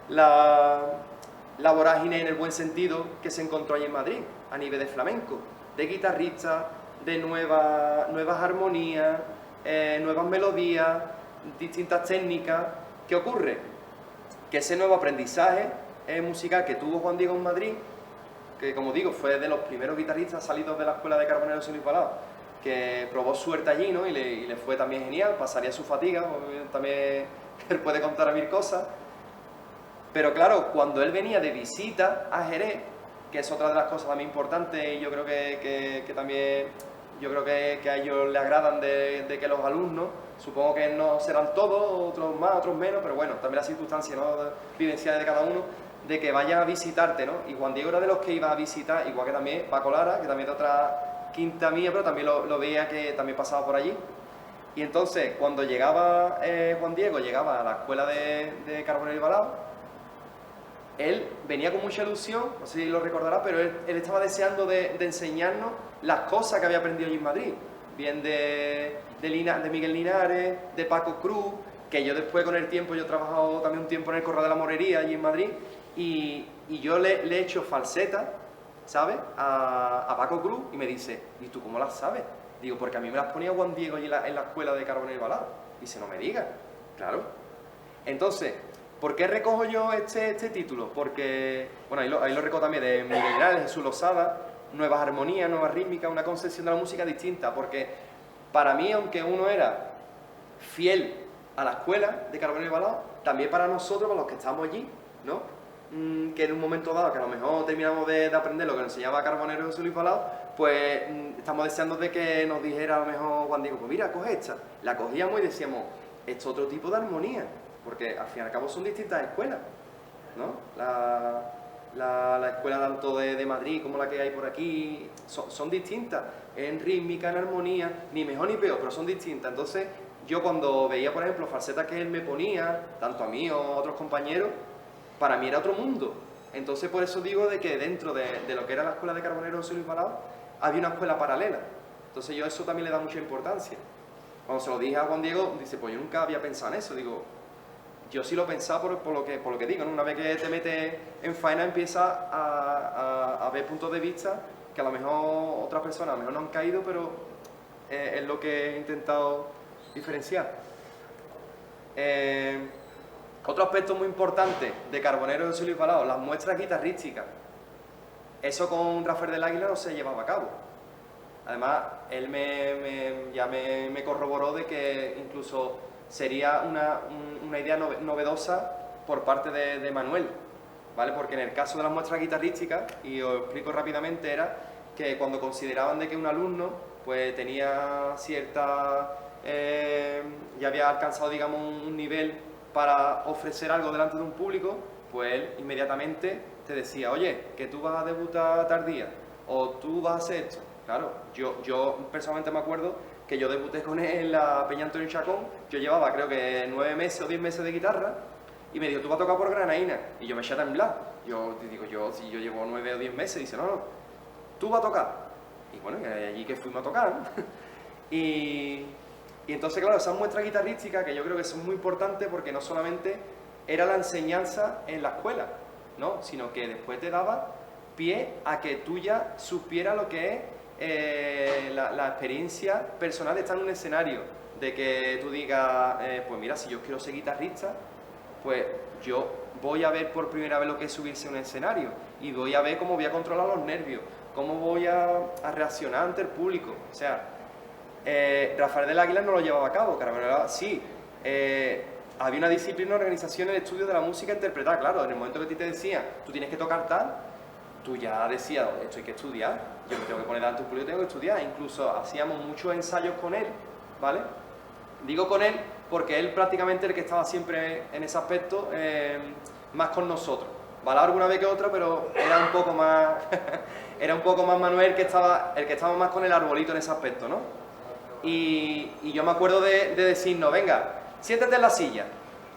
la vorágine en el buen sentido que se encontró allí en Madrid, a nivel de flamenco, de guitarristas, de nuevas armonías, nuevas melodías, distintas técnicas. ¿Qué ocurre? Que ese nuevo aprendizaje musical que tuvo Juan Diego en Madrid, que como digo fue de los primeros guitarristas salidos de la Escuela de Carbonero y Balao, que probó suerte allí, ¿no? y le fue también genial, pasaría su fatiga, también él puede contar a 1000 cosas. Pero claro, cuando él venía de visita a Jerez, que es otra de las cosas también importantes y yo creo que también que a ellos les agradan de que los alumnos, supongo que no serán todos, otros más, otros menos, pero bueno, también las circunstancias, ¿no?, vivenciales de cada uno, de que vayan a visitarte, ¿no? Y Juan Diego era de los que iba a visitar, igual que también Paco Lara, que también de otra quinta mía, pero también lo veía que también pasaba por allí. Y entonces, cuando llegaba Juan Diego, llegaba a la escuela de Carbonero y Balao, él venía con mucha ilusión, no sé si lo recordará, pero él estaba deseando de enseñarnos las cosas que había aprendido allí en Madrid. Bien de Miguel Linares, de Paco Cruz, que yo después con el tiempo, yo he trabajado también un tiempo en el Corral de la Morería allí en Madrid, y yo le he hecho falseta, ¿sabes?, a Paco Cruz, y me dice, ¿y tú cómo las sabes? Digo, porque a mí me las ponía Juan Diego allí en la escuela de Carbonero y Balao. Dice, no me digas. Claro. Entonces, ¿por qué recojo yo este título? Porque, bueno, ahí lo recojo también de Miguel Linares, Jesús Losada, nuevas armonías, nuevas rítmicas, una concepción de la música distinta, porque para mí, aunque uno era fiel a la escuela de Carbonero y Balao, también para nosotros, para los que estamos allí, ¿no?, que en un momento dado, que a lo mejor terminamos de aprender lo que nos enseñaba Carbonero y José Luis Balao, pues estamos deseando de que nos dijera a lo mejor Juan Diego, pues mira, coge esta. La cogíamos y decíamos, esto es otro tipo de armonía, porque al fin y al cabo son distintas escuelas, ¿no? La escuela tanto de Madrid como la que hay por aquí son distintas, en rítmica, en armonía, ni mejor ni peor, pero son distintas. Entonces, yo cuando veía, por ejemplo, falsetas que él me ponía, tanto a mí o a otros compañeros, para mí era otro mundo. Entonces, por eso digo de que dentro de lo que era la escuela de Carbonero José Luis Balao, había una escuela paralela. Entonces, yo eso también le da mucha importancia. Cuando se lo dije a Juan Diego, dice, pues yo nunca había pensado en eso. Digo, yo sí lo pensaba por lo que digo, ¿no? Una vez que te metes en faena, empiezas a ver puntos de vista que a lo mejor otras personas a lo mejor no han caído, pero es lo que he intentado diferenciar. Otro aspecto muy importante de Carbonero y José Luis Balao, las muestras guitarrísticas. Eso con Rafael del Águila no se llevaba a cabo. Además, él me corroboró de que incluso sería una idea novedosa por parte de Manuel, ¿vale? Porque en el caso de las muestras guitarrísticas, y os explico rápidamente, era que cuando consideraban de que un alumno pues tenía cierta... ya había alcanzado, digamos, un nivel para ofrecer algo delante de un público, pues él inmediatamente te decía, oye, que tú vas a debutar tal día, o tú vas a hacer esto. Claro, yo personalmente me acuerdo que yo debuté con él en la Peña Antonio Chacón, yo llevaba creo que 9 meses o 10 meses de guitarra, y me dijo, tú vas a tocar por Granaína, y yo me eché a temblar. Yo digo, si yo llevo 9 o 10 meses, dice, no, tú vas a tocar. Y bueno, allí que fuimos a tocar, ¿no? Y entonces, claro, esas muestras guitarrísticas que yo creo que son muy importantes porque no solamente era la enseñanza en la escuela, ¿no?, sino que después te daba pie a que tú ya supieras lo que es la experiencia personal de estar en un escenario, de que tú digas, pues mira, si yo quiero ser guitarrista, pues yo voy a ver por primera vez lo que es subirse a un escenario y voy a ver cómo voy a controlar los nervios, cómo voy a reaccionar ante el público. O sea, Rafael del Águila no lo llevaba a cabo, Carbonero sí. Había una disciplina, una organización en el estudio de la música interpretada, claro, en el momento que a ti te decía, tú tienes que tocar tal, tú ya decías, esto hay que estudiar, yo me tengo que poner delante de un público, tengo que estudiar. Incluso hacíamos muchos ensayos con él, ¿vale? Digo con él porque él prácticamente el que estaba siempre en ese aspecto, más con nosotros. Balao alguna vez que otra, pero era un poco más era un poco más Manuel el que estaba más con el arbolito en ese aspecto, ¿no? Y yo me acuerdo de decirnos, venga, siéntate en la silla.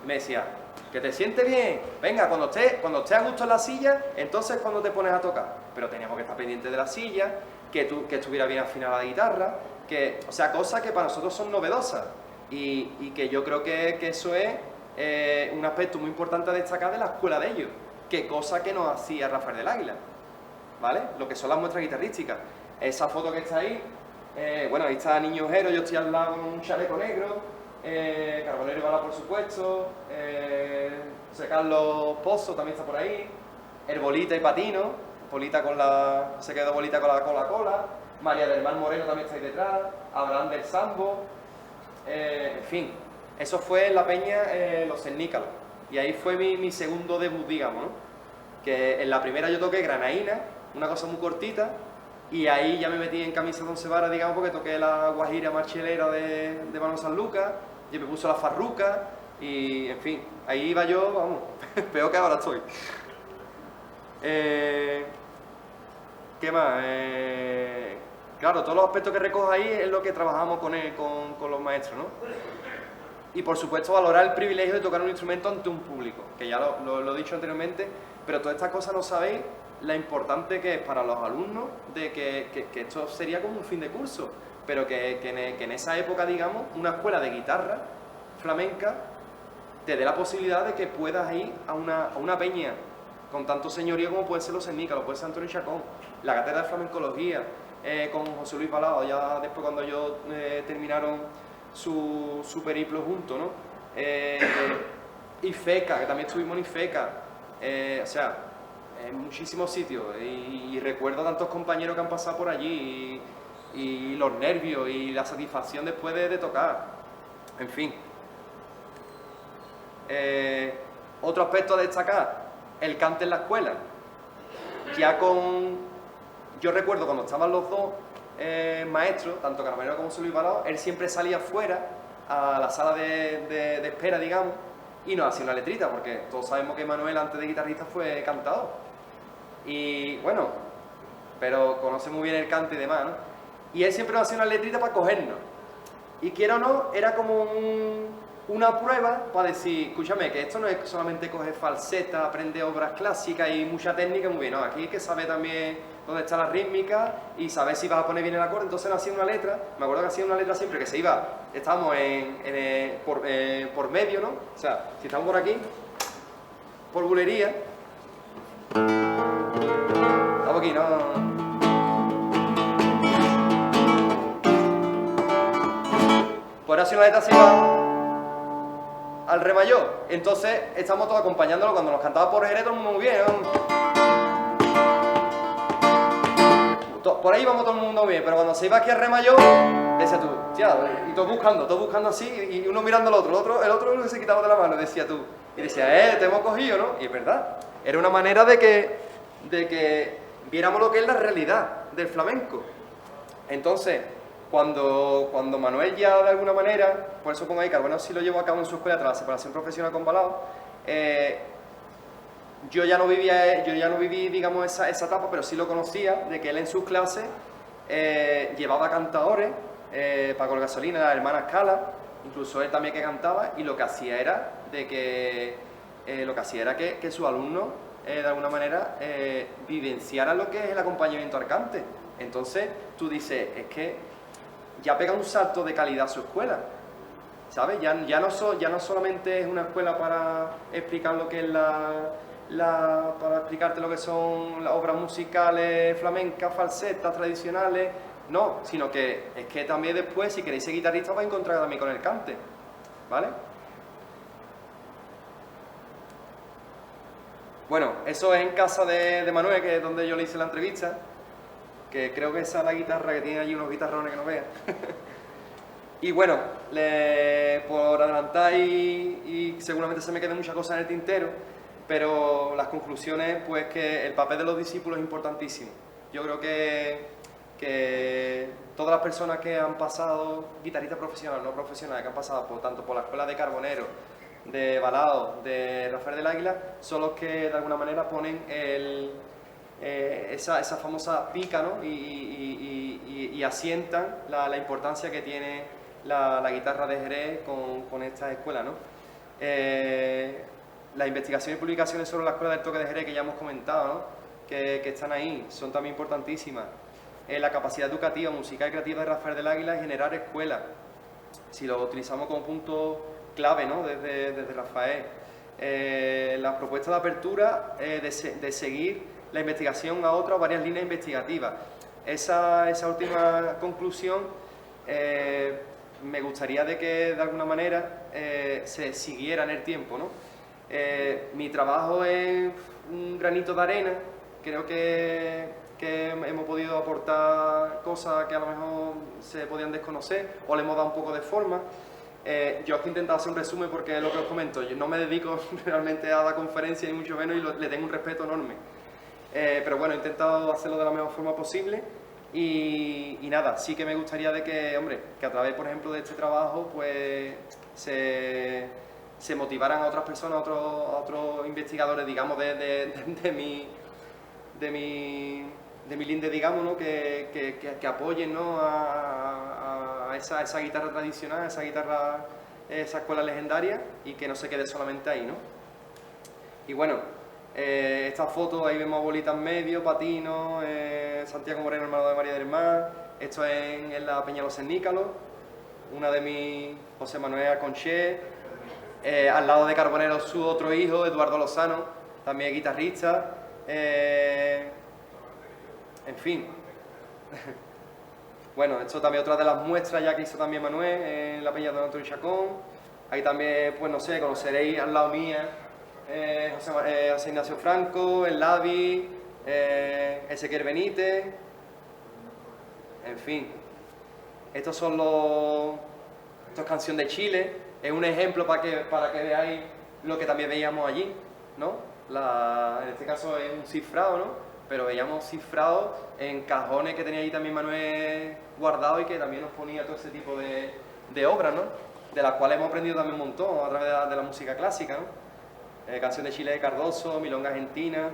Y me decía, que te sientes bien, venga, cuando estés a gusto en la silla, entonces cuando te pones a tocar. Pero teníamos que estar pendientes de la silla, que estuviera bien afinada la guitarra, o sea, cosas que para nosotros son novedosas. Y que yo creo que eso es un aspecto muy importante a destacar de la escuela de ellos, que cosa que nos hacía Rafael del Águila, ¿vale? Lo que son las muestras guitarrísticas. Esa foto que está ahí, bueno, ahí está Niño Ojero, yo estoy al lado con un chaleco negro, Carbonero y Balao, por supuesto, José Carlos Pozo también está por ahí, Herbolita y Patino, se quedó Bolita con la cola, María del Mar Moreno también está ahí detrás, Abraham del Sambo, en fin, eso fue en la peña Los Cernícalos, y ahí fue mi segundo debut, digamos, ¿no? Que en la primera yo toqué Granaína, una cosa muy cortita, y ahí ya me metí en camisa de 11 varas, digamos, porque toqué la guajira marchelera de Manuel Sanlúcar, y me puso la farruca, y en fin, ahí iba yo, vamos, peor que ahora estoy. ¿Qué más? Claro, todos los aspectos que recojo ahí es lo que trabajamos con los maestros, ¿no? Y por supuesto valorar el privilegio de tocar un instrumento ante un público, que ya lo he dicho anteriormente, pero todas estas cosas no sabéis la importante que es para los alumnos de que esto sería como un fin de curso, pero que en esa época, digamos, una escuela de guitarra flamenca te dé la posibilidad de que puedas ir a una peña con tanto señorío como puede ser los Cernica, lo puede ser Antonio Chacón, la cátedra de flamencología, con José Luis Balao, ya después cuando ellos terminaron su periplo juntos, ¿no? IFECA, que también estuvimos en IFECA, o sea, en muchísimos sitios, y recuerdo a tantos compañeros que han pasado por allí, y los nervios y la satisfacción después de tocar, en fin. Otro aspecto a destacar, el cante en la escuela. Yo recuerdo cuando estaban los dos maestros, tanto Caramelero como Luis Balao, él siempre salía fuera a la sala de espera, digamos, y nos hacía una letrita, porque todos sabemos que Manuel antes de guitarrista fue cantador. Y bueno, pero conoce muy bien el cante y demás, ¿no? Y él siempre nos hacía una letrita para cogernos. Y quiera o no, era como una prueba para decir, escúchame, que esto no es solamente coger falseta, aprender obras clásicas y mucha técnica, muy bien, no, aquí hay que saber también dónde está la rítmica y saber si vas a poner bien el acorde. Entonces él hacía una letra, me acuerdo que hacía una letra siempre que se iba, estábamos por medio, ¿no? O sea, si estamos por aquí, por bulería, estamos aquí, no. Pues ahora si una letra se iba al re mayor, entonces estamos todos acompañándolo. Cuando nos cantaba por Jerez, todo el mundo muy bien, ¿no? Por ahí vamos todo el mundo muy bien, pero cuando se iba aquí al re mayor, decía tú, tía, y todos buscando así, y uno mirando al otro, el otro se quitaba de la mano, decía tú, y decía, te hemos cogido, ¿no? Y es verdad, era una manera de que viéramos lo que es la realidad del flamenco. Entonces, cuando Manuel ya de alguna manera, por eso pongo ahí que bueno, sí lo llevó a cabo en su escuela tras la separación profesional con Balao, yo ya no viví, digamos, esa etapa, pero sí lo conocía, de que él en sus clases llevaba cantadores, Paco Gasolina, la hermana Escala, incluso él también que cantaba, y lo que hacía era que sus alumnos de alguna manera vivenciaran lo que es el acompañamiento al cante. Entonces tú dices, es que ya pega un salto de calidad a su escuela, ¿sabes? Ya no solamente es una escuela para explicar lo que es para explicarte lo que son las obras musicales flamencas, falsetas, tradicionales, no, sino que es que también después, si queréis ser guitarrista, vais a encontrar también con el cante, ¿vale? Bueno, eso es en casa de Manuel, que es donde yo le hice la entrevista, que creo que esa es la guitarra, que tiene allí unos guitarrones que no vean. Y bueno, por adelantar y seguramente se me queden muchas cosas en el tintero, pero las conclusiones, pues que el papel de los discípulos es importantísimo. Yo creo que todas las personas que han pasado, guitarristas profesionales, no profesionales, que han pasado tanto por la escuela de Carbonero, de Balao, de Rafael del Águila, son los que de alguna manera ponen esa famosa pica, ¿no? y asientan la importancia que tiene la guitarra de Jerez con esta escuela, ¿no? Las investigaciones y publicaciones sobre la escuela del toque de Jerez, que ya hemos comentado, ¿no? que están ahí, son también importantísimas. La capacidad educativa, musical y creativa de Rafael del Águila es generar escuelas, si lo utilizamos como punto clave, ¿no? desde Rafael. La propuesta de apertura de seguir la investigación a otras varias líneas investigativas. Esa última conclusión me gustaría de que de alguna manera se siguiera en el tiempo, ¿no? Mi trabajo es un granito de arena, creo que hemos podido aportar cosas que a lo mejor se podían desconocer o le hemos dado un poco de forma. Yo he intentado hacer un resumen porque es lo que os comento, yo no me dedico realmente a dar conferencias ni mucho menos y le tengo un respeto enorme. pero bueno, he intentado hacerlo de la mejor forma posible y nada, sí que me gustaría de que, hombre, que a través, por ejemplo, de este trabajo, pues se motivaran a otras personas, a otros investigadores, digamos, de mi linde, digamos, ¿no? que apoyen, ¿no? a esa guitarra tradicional, a esa guitarra, esa escuela legendaria, y que no se quede solamente ahí, ¿no? Y bueno, esta foto, ahí vemos a Bolita en medio, Patino, Santiago Moreno, hermano de María del Mar. Esto es en la Peña Los Cernícalos, una de mis, José Manuel Conché. Al lado de Carbonero, su otro hijo, Eduardo Lozano, también guitarrista. En fin. Bueno, esto también otra de las muestras ya que hizo también Manuel en la Peña de Don Antonio Chacón. Ahí también, pues no sé, conoceréis al lado mía José Ignacio Franco, el Lavi, Ezequiel Benítez. En fin. Estos son Esto es Canción de Chile. Es un ejemplo para que veáis lo que también veíamos allí, ¿no? En este caso es un cifrado, ¿no? Pero veíamos cifrados en cajones que tenía ahí también Manuel guardado y que también nos ponía todo ese tipo de obras, ¿no? De las cuales hemos aprendido también un montón a través de la música clásica, ¿no? Canción de Chile de Cardoso, Milonga Argentina.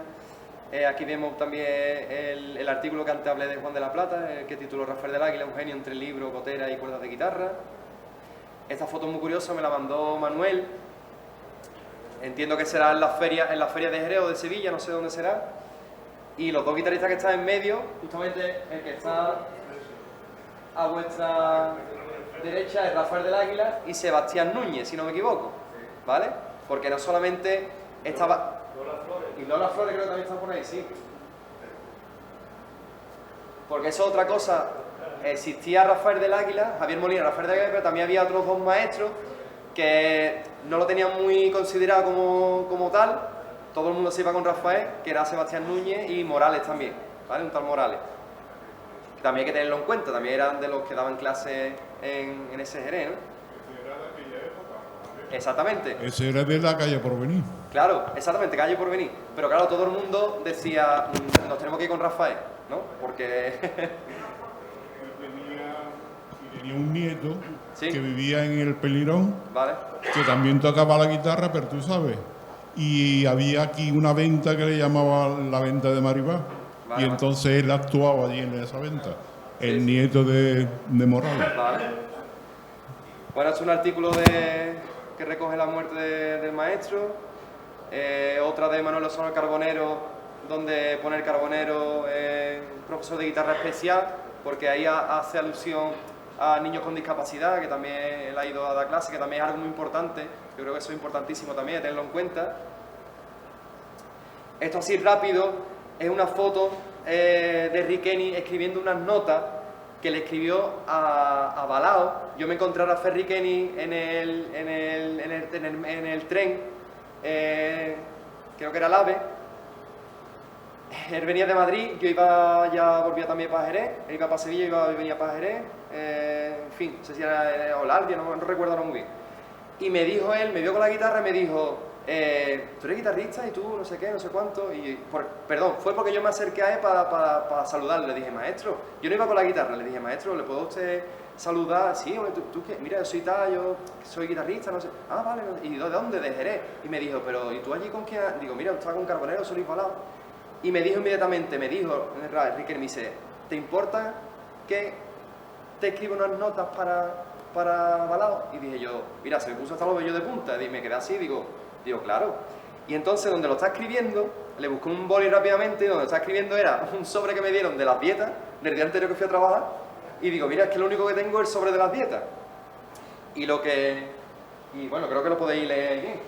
Aquí vemos también el artículo que antes hablé de Juan de la Plata, que tituló Rafael del Águila, un genio entre libro, gotera y cuerdas de guitarra. Esta foto es muy curiosa, me la mandó Manuel. Entiendo que será en la feria de Jerez o de Sevilla, no sé dónde será. Y los dos guitarristas que están en medio, justamente el que está a vuestra derecha es Rafael del Águila y Sebastián Núñez, si no me equivoco, ¿vale? Porque no solamente estaba... Y Lola Flores creo que también está por ahí, sí. Porque eso es otra cosa. Existía Rafael del Águila, Javier Molina, Rafael del Águila, pero también había otros dos maestros que no lo tenían muy considerado como tal. Todo el mundo se iba con Rafael, que era Sebastián Núñez, y Morales también, ¿vale? Un tal Morales. También hay que tenerlo en cuenta, también eran de los que daban clases en ese Jerez, ¿no? Exactamente. Ese era de la calle Porvenir. Claro, exactamente, calle Porvenir. Pero claro, todo el mundo decía, nos tenemos que ir con Rafael, ¿no? Porque... Tenía un nieto ¿Sí? que vivía en el Pelirón, Vale. que también tocaba la guitarra, pero tú sabes. Y había aquí una venta que le llamaban la venta de Maribá. Vale, y entonces él actuaba allí en esa venta. El nieto de Morales. Vale. Bueno, es un artículo que recoge la muerte del maestro. Otra de Manuel Lozano Carbonero, donde pone el Carbonero profesor de guitarra especial, porque ahí hace alusión a niños con discapacidad, que también él ha ido a dar clase, que también es algo muy importante. Yo creo que eso es importantísimo también, tenerlo en cuenta. Esto así rápido es una foto de Riqueni escribiendo unas notas que le escribió a Balao. Yo me encontré a Rafael Riqueni en el tren, creo que era el AVE. Él venía de Madrid, volvía también para Jerez, él iba para Sevilla, venía para Jerez, en fin, no sé si era Olardia, no recuerdo muy bien. Y me dijo él, me vio con la guitarra y me dijo, tú eres guitarrista y tú no sé qué, no sé cuánto. Perdón, fue porque yo me acerqué a él para saludarle. Le dije, maestro, yo no iba con la guitarra, le dije, maestro, ¿le puedo a usted saludar? Sí, hombre, tú qué, mira, yo soy tal, yo soy guitarrista, no sé. Ah, vale, no. ¿Y de dónde? De Jerez. Y me dijo, pero ¿y tú allí con quién? Digo, mira, estaba con Carbonero, soy Balao. Y me dijo inmediatamente, Enrique, me dice, ¿te importa que te escriba unas notas para Balao? Y dije yo, mira, se me puso hasta los vellos de punta, y me quedé así, digo, claro. Y entonces, donde lo está escribiendo, le busqué un boli rápidamente, y donde lo está escribiendo era un sobre que me dieron de las dietas, del día anterior que fui a trabajar, y digo, mira, es que lo único que tengo es el sobre de las dietas. Y bueno, creo que lo podéis leer bien.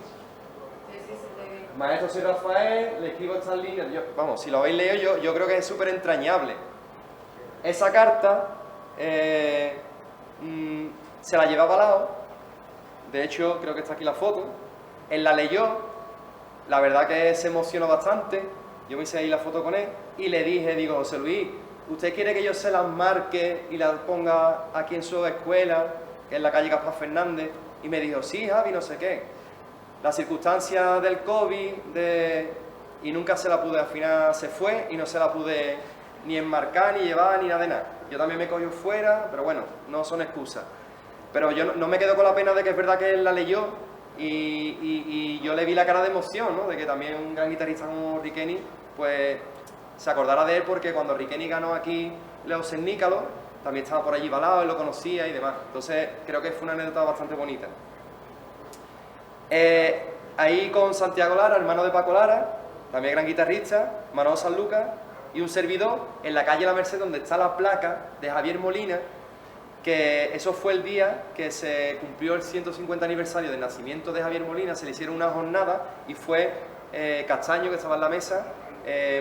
Maestro, soy Rafael, le escribo estas líneas. Vamos, si lo habéis leído, yo creo que es súper entrañable. Esa carta se la llevaba al lado. De hecho, creo que está aquí la foto. Él la leyó. La verdad que se emocionó bastante. Yo me hice ahí la foto con él. Y le dije, digo, José Luis, ¿usted quiere que yo se las marque y las ponga aquí en su escuela, que es la calle Gaspar Fernández? Y me dijo, sí, Javi, no sé qué. Las circunstancias del COVID y nunca se la pude, al final se fue y no se la pude ni enmarcar, ni llevar, ni nada de nada. Yo también me cogí fuera, pero bueno, no son excusas. Pero yo no me quedo con la pena de que es verdad que él la leyó y yo le vi la cara de emoción, ¿no? De que también un gran guitarrista como Riqueni, pues se acordara de él, porque cuando Riqueni ganó aquí Leos en Nícalo, también estaba por allí balado, él lo conocía y demás. Entonces creo que fue una anécdota bastante bonita. Ahí con Santiago Lara, hermano de Paco Lara, también gran guitarrista, Manolo Sanlúcar, y un servidor en la calle La Merced, donde está la placa de Javier Molina, que eso fue el día que se cumplió el 150 aniversario del nacimiento de Javier Molina. Se le hicieron una jornada y fue Castaño, que estaba en la mesa,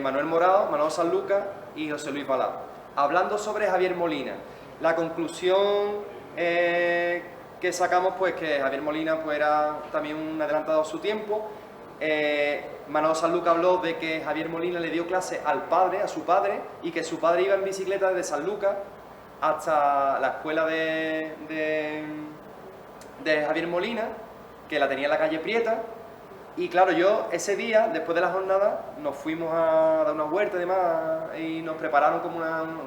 Manuel Morao, Manolo Sanlúcar y José Luis Balao, hablando sobre Javier Molina. La conclusión que sacamos, pues que Javier Molina pues, era también un adelantado a su tiempo. Manolo Sanlúcar habló de que Javier Molina le dio clase al padre, a su padre, y que su padre iba en bicicleta desde Sanlúcar hasta la escuela de Javier Molina, que la tenía en la calle Prieta. Y claro, yo ese día, después de la jornada, nos fuimos a dar una huerta y demás, y nos prepararon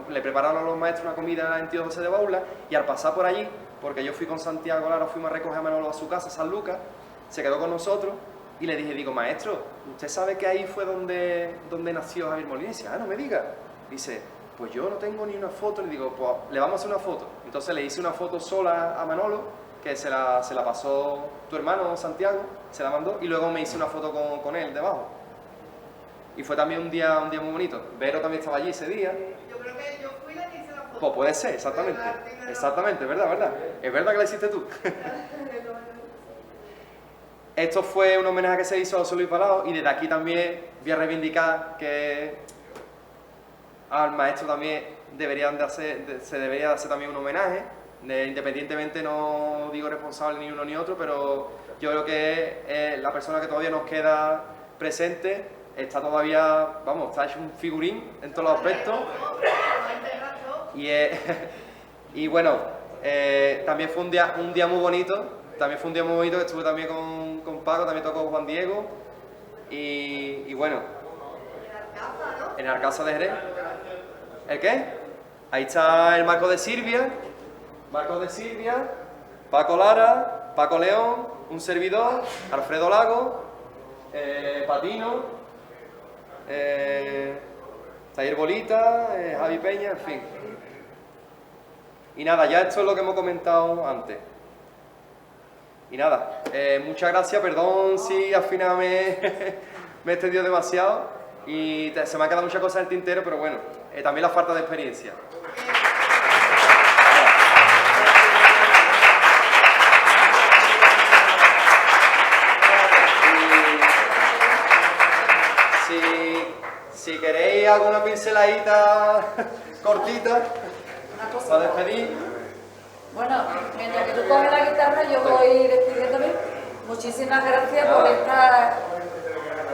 le prepararon a los maestros una comida en Tío José de Baula, y al pasar por allí, porque yo fui con Santiago Lara, fuimos a recoger a Manolo a su casa, San Lucas, se quedó con nosotros, y le dije, digo, maestro, ¿usted sabe que ahí fue donde nació Javier Molina? Y dice, no me diga. Dice, pues yo no tengo ni una foto. Le digo, pues le vamos a hacer una foto. Entonces le hice una foto sola a Manolo, que se la pasó tu hermano Santiago, se la mandó, y luego me hice una foto con él debajo. Y fue también un día muy bonito. Vero también estaba allí ese día. Yo creo que yo fui la que hice la foto. Pues puede ser, exactamente. Exactamente, verdad. Es verdad que la hiciste tú. Esto fue un homenaje que se hizo a José Luis Balao, y desde aquí también voy a reivindicar que al maestro también se debería de hacer también un homenaje. Independientemente, no digo responsable ni uno ni otro, pero yo creo que la persona que todavía nos queda presente está todavía, vamos, está hecho un figurín en todos los aspectos. Y bueno, también fue un día muy bonito. También fue un día muy bonito, que estuve también con Paco, también tocó Juan Diego. Y bueno, en Arcasa de Jerez. ¿El qué? Ahí está el Marco de Silvia, Paco Lara, Paco León, un servidor, Alfredo Lago, Patino, Taller Bolita, Javi Peña, en fin. Y nada, ya esto es lo que hemos comentado antes. Y nada, muchas gracias, perdón si al final me he extendido demasiado y se me han quedado muchas cosas en el tintero, pero bueno, también la falta de experiencia. Si queréis alguna pinceladita cortita para despedir. Bueno, mientras que tú coges la guitarra, yo voy despidiéndome. Muchísimas gracias por esta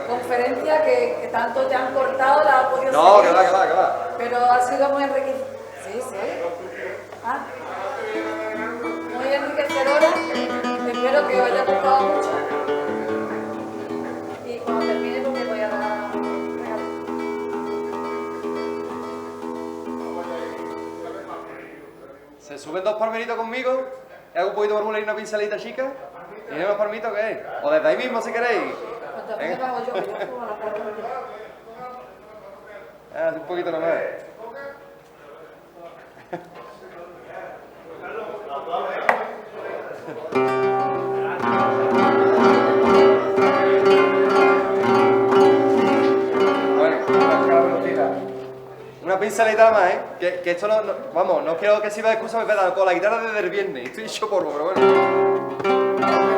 conferencia que tanto te han cortado, la has podido seguir. Que va. Pero ha sido muy enriquecedora. Sí. Muy enriquecedora. Espero que os haya gustado mucho. Y cuando termine, pues me voy a dar regalo. Se suben dos palmeritos conmigo, hago un poquito de formula y una pinceladita chica, y unos palmitos que es. O desde ahí mismo si queréis. Entonces me hago yo como la puerta. Un poquito nomás. Una pinceladita más, que esto vamos, no quiero que sirva de excusa, me con la guitarra desde el viernes, estoy hecho polvo, pero bueno.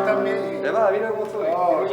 También. ¿Qué va? Mira cómo estoy. No,